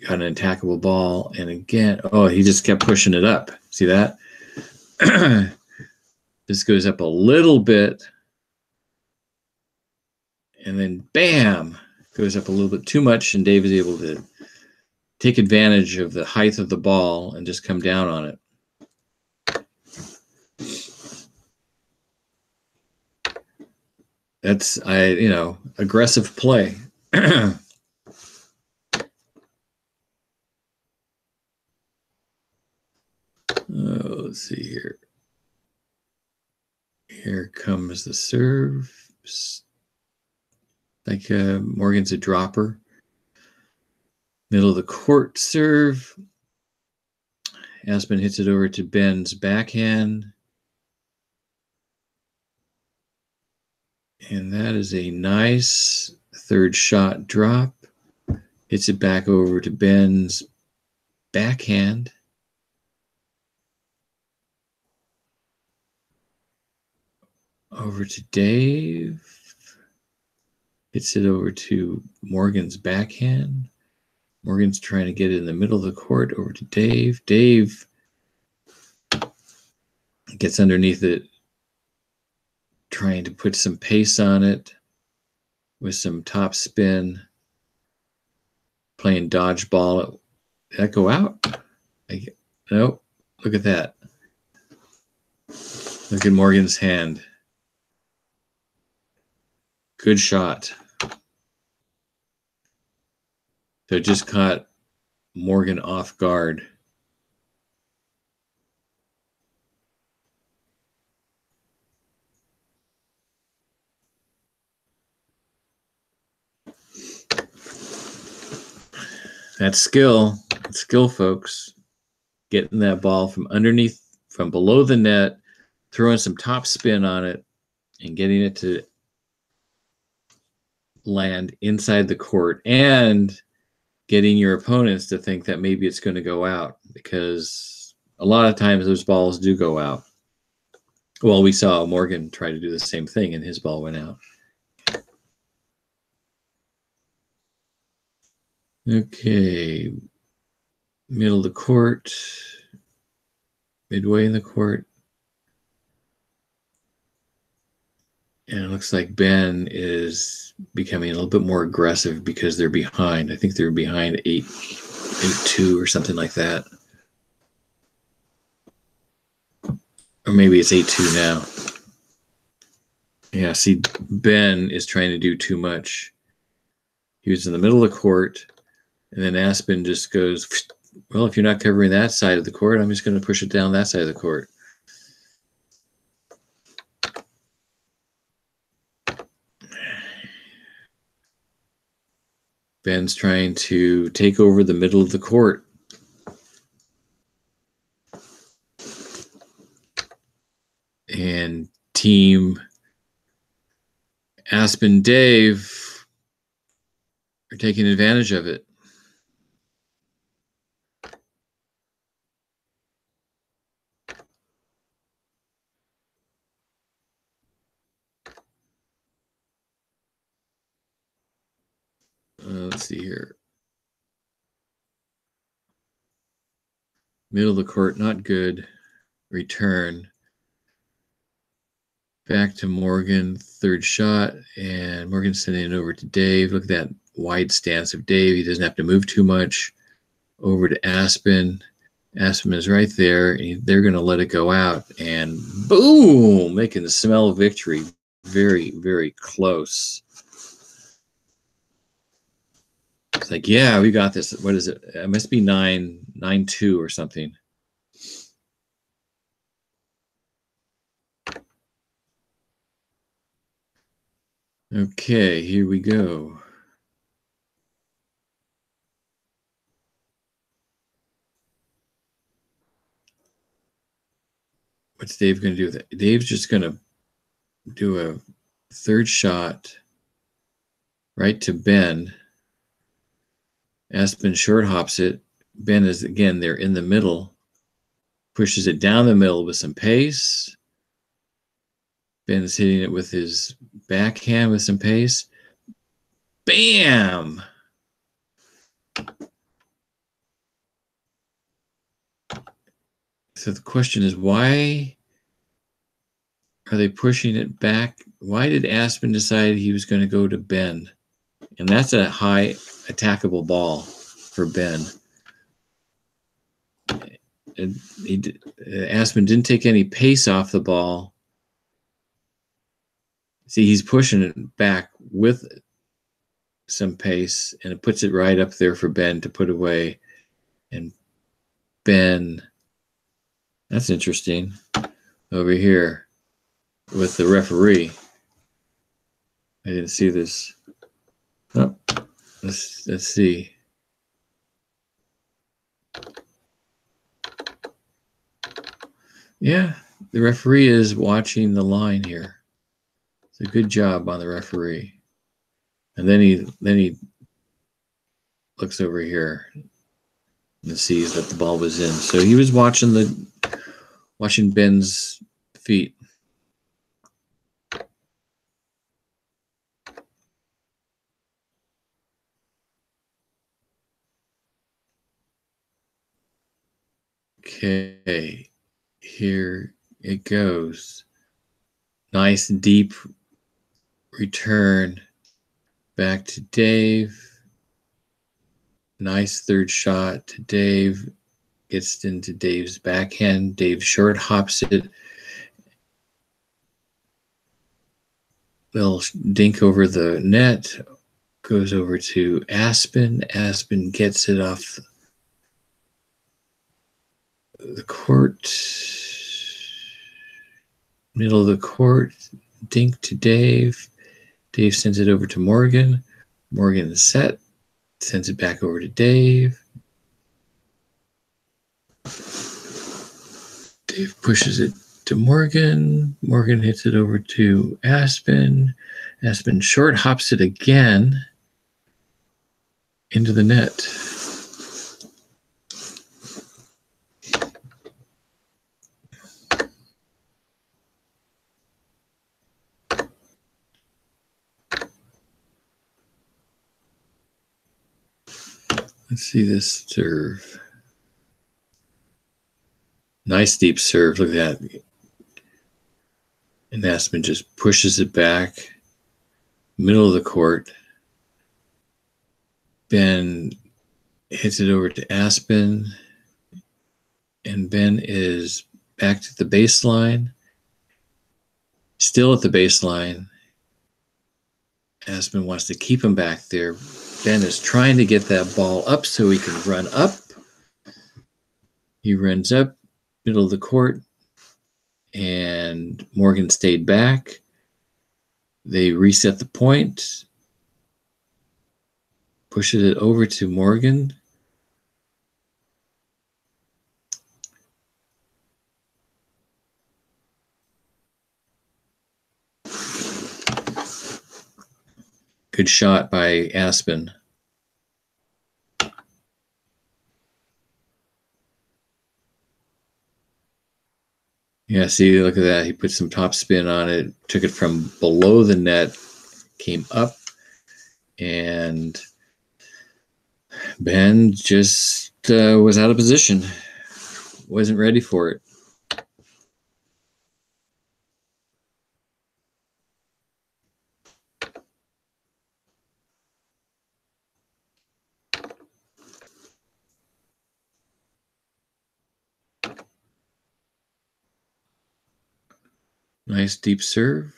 got an attackable ball. And again, oh, he just kept pushing it up. See that? This goes up a little bit. And then, bam, goes up a little bit too much. And Dave is able to take advantage of the height of the ball and just come down on it. That's, aggressive play. Let's see here. Here comes the serve. Like Morgan's a dropper. Middle of the court serve. Aspen hits it over to Ben's backhand. And that is a nice third shot drop. Hits it back over to Ben's backhand. Over to Dave. Hits it over to Morgan's backhand. Morgan's trying to get it in the middle of the court over to Dave. Dave gets underneath it, trying to put some pace on it with some top spin, playing dodgeball. Did that go out? Nope. Look at that. Look at Morgan's hand. Good shot. So it just caught Morgan off guard. That's skill. That's skill, folks. Getting that ball from underneath, from below the net, throwing some top spin on it, and getting it to land inside the court, and getting your opponents to think that maybe it's going to go out, because a lot of times those balls do go out. Well, we saw Morgan try to do the same thing, and his ball went out. Okay. Middle of the court. Midway in the court. And it looks like Ben is becoming a little bit more aggressive because they're behind. I think they're behind 8-2 or something like that. Or maybe it's 8-2 now. Yeah, see, Ben is trying to do too much. He was in the middle of the court, and then Aspen just goes, well, if you're not covering that side of the court, I'm just going to push it down that side of the court. Ben's trying to take over the middle of the court. And team Aspen Dave are taking advantage of it. Let's see here. Middle of the court, not good. Return. Back to Morgan, third shot, and Morgan sending it over to Dave. Look at that wide stance of Dave. He doesn't have to move too much. Over to Aspen. Aspen is right there. They're going to let it go out, and boom, making the smell of victory. Very, very close. It's like, yeah, we got this. What is it? It must be 9-2 or something. Okay, here we go. What's Dave going to do with it? Dave's just going to do a third shot right to Ben. Aspen short hops it. Ben is, again, they're in the middle. Pushes it down the middle with some pace. Ben is hitting it with his backhand with some pace. Bam! So the question is, why are they pushing it back? Why did Aspen decide he was going to go to Ben? And that's a high attackable ball for Ben. Aspen didn't take any pace off the ball. See, he's pushing it back with some pace, and it puts it right up there for Ben to put away. And Ben, that's interesting, over here with the referee. I didn't see this. Oh, let's see. Yeah, the referee is watching the line here. It's a good job on the referee. And then he looks over here and sees that the ball was in. So he was watching Ben's feet. Okay, here it goes. Nice deep return back to Dave. Nice third shot to Dave. Gets into Dave's backhand. Dave short hops it. Little dink over the net. Goes over to Aspen. Aspen gets it off the court. Middle of the court. Dink to Dave. Dave sends it over to Morgan. Morgan is set. Sends it back over to Dave. Dave pushes it to Morgan. Morgan hits it over to Aspen. Aspen short hops it again into the net. Let's see this serve. Nice deep serve. Look at that. And Aspen just pushes it back. Middle of the court. Ben hits it over to Aspen. And Ben is back to the baseline. Still at the baseline. Aspen wants to keep him back there. Ben is trying to get that ball up so he can run up. He runs up, middle of the court, and Morgan stayed back. They reset the point, pushes it over to Morgan. Good shot by Aspen. Yeah, see, look at that. He put some top spin on it, took it from below the net, came up, and Ben just was out of position. wasn't ready for it. Nice deep serve.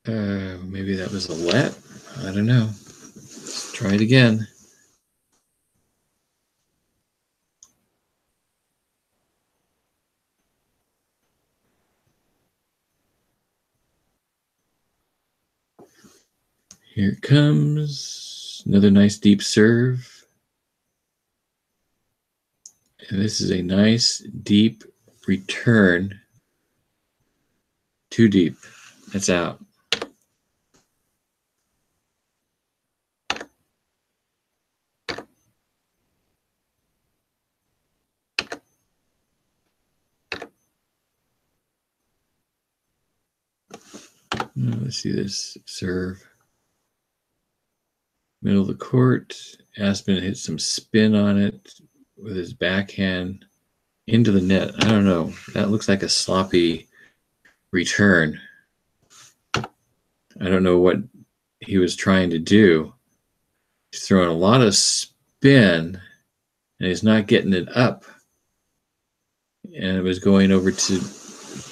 Maybe that was a let. I don't know. Let's try it again. Here it comes. Another nice deep serve. And this is a nice deep return. Too deep. That's out. Let's see this serve. Middle of the court. Aspen hit some spin on it with his backhand into the net. I don't know. That looks like a sloppy return. I don't know what he was trying to do. He's throwing a lot of spin and he's not getting it up. And it was going over to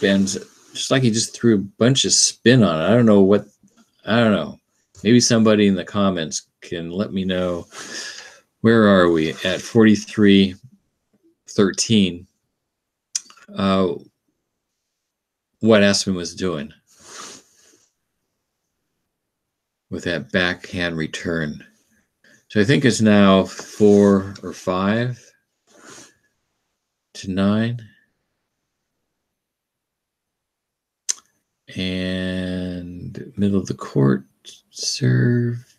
Ben's, just like he just threw a bunch of spin on it. I don't know. Maybe somebody in the comments can let me know. Where are we? At 43-13. What Aspen was doing with that backhand return. So I think it's now 4 or 5-9. And middle of the court serve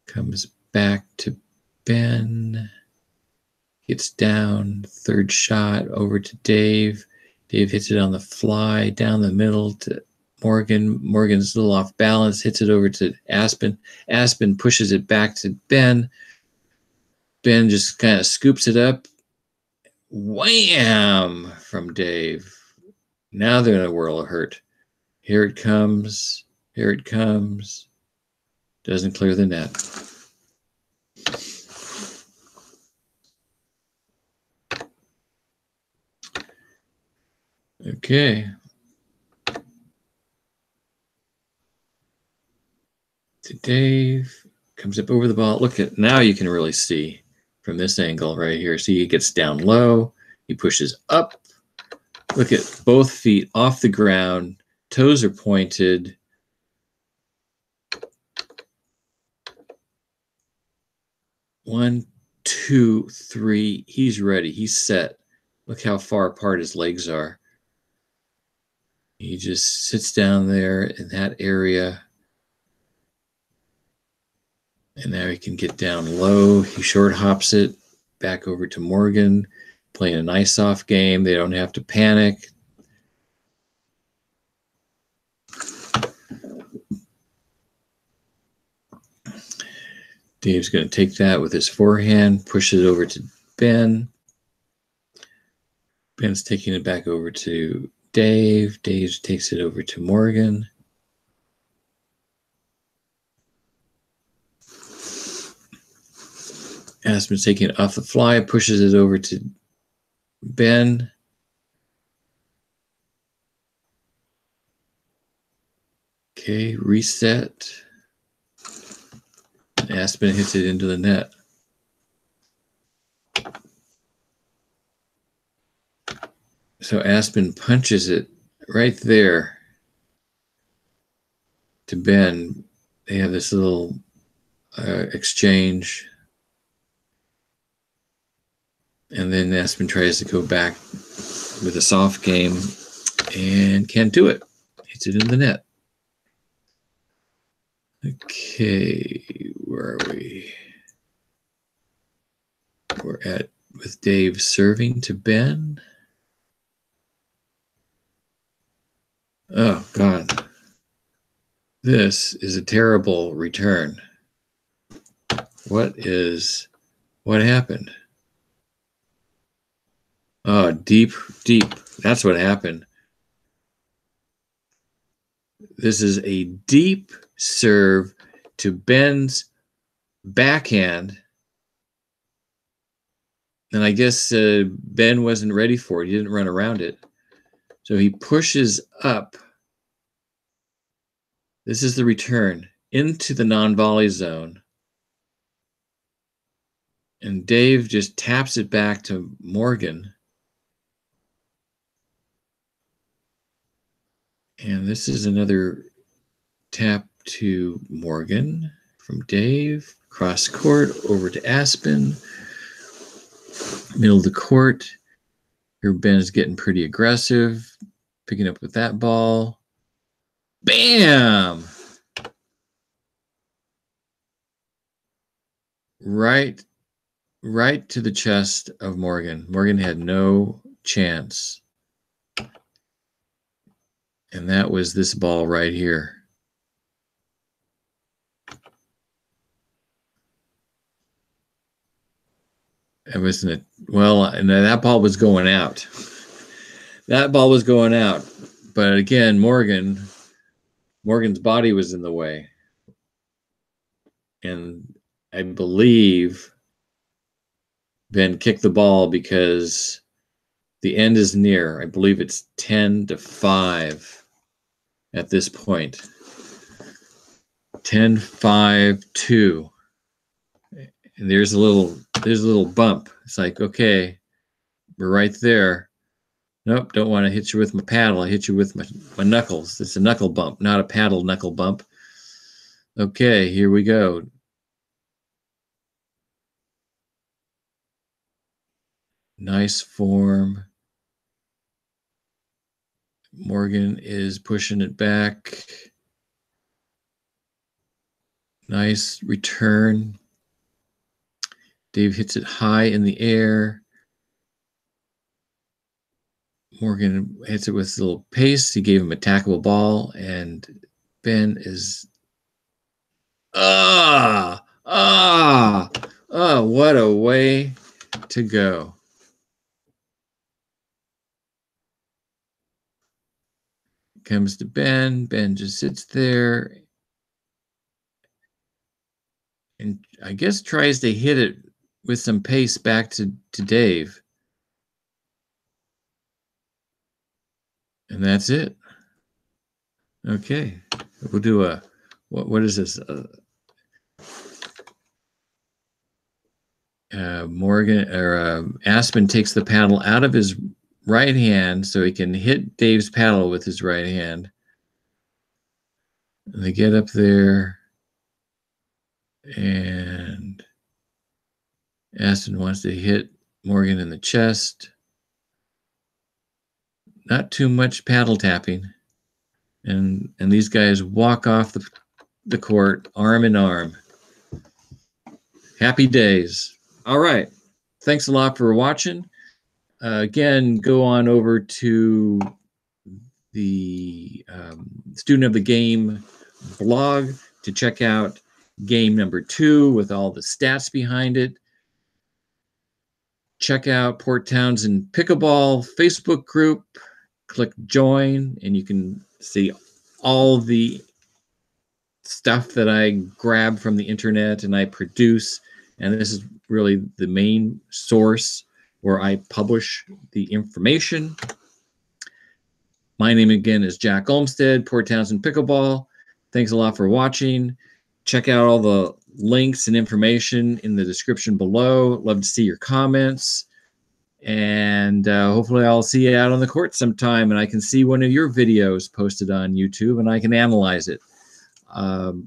comes back to Ben. Gets down, third shot over to Dave. Dave hits it on the fly down the middle to Morgan. Morgan's a little off balance, hits it over to Aspen. Aspen pushes it back to Ben. Ben just kind of scoops it up. Wham! From Dave. Now they're in a whirl of hurt. Here it comes. Here it comes. Doesn't clear the net. Okay. To Dave. Comes up over the ball. Look at, now you can really see from this angle right here. See, he gets down low. He pushes up. Look at both feet off the ground. Toes are pointed. One, two, three. He's ready. He's set. Look how far apart his legs are. He just sits down there in that area. And now he can get down low. He short hops it back over to Morgan, playing a nice soft game. They don't have to panic. Dave's going to take that with his forehand, push it over to Ben. Ben's taking it back over to Dave. Dave takes it over to Morgan. Aspen's taking it off the fly, pushes it over to Ben. Okay, reset. Aspen hits it into the net. So Aspen punches it right there to Ben. They have this little exchange. And then Aspen tries to go back with a soft game and can't do it. Hits it in the net. Okay, where are we? We're at with Dave serving to Ben. Oh, God. This is a terrible return. What happened? Oh, deep. That's what happened. This is a deep serve to Ben's backhand. And I guess Ben wasn't ready for it. He didn't run around it. So he pushes up. This is the return into the non-volley zone. And Dave just taps it back to Morgan. And this is another tap to Morgan from Dave. Cross court over to Aspen. Middle of the court. Here Ben is getting pretty aggressive. Picking up with that ball. Bam! Right to the chest of Morgan. Morgan had no chance. And that was this ball right here. It wasn't well, and that ball was going out. That ball was going out. But again, Morgan's body was in the way. And I believe Ben kicked the ball because the end is near. I believe it's 10-5 at this point. 10-5-2. And there's a little bump. It's like, okay, we're right there. Nope, don't want to hit you with my paddle. I hit you with my knuckles. It's a knuckle bump, not a paddle knuckle bump. Okay, here we go. Nice form. Morgan is pushing it back. Nice return. Dave hits it high in the air. Morgan hits it with a little pace. He gave him a tackable ball, and Ben is what a way to go. Comes to Ben. Ben just sits there and I guess tries to hit it with some pace back to Dave. And that's it. Okay. We'll do a, what is this? Morgan or Aspen takes the paddle out of his right hand so he can hit Dave's paddle with his right hand. And they get up there and Aspen wants to hit Morgan in the chest. Not too much paddle tapping. And these guys walk off the court arm in arm. Happy days. All right. Thanks a lot for watching. Again, go on over to the Student of the Game blog to check out game number 2 with all the stats behind it. Check out Port Townsend Pickleball Facebook group. Click join and you can see all the stuff that I grab from the internet and I produce. And this is really the main source where I publish the information. My name again is Jack Olmsted, Port Townsend Pickleball. Thanks a lot for watching. Check out all the links and information in the description below. Love to see your comments. And hopefully I'll see you out on the court sometime and I can see one of your videos posted on YouTube and I can analyze it.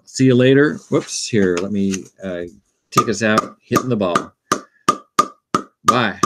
See you later. Whoops, here, let me take us out hitting the ball. Bye.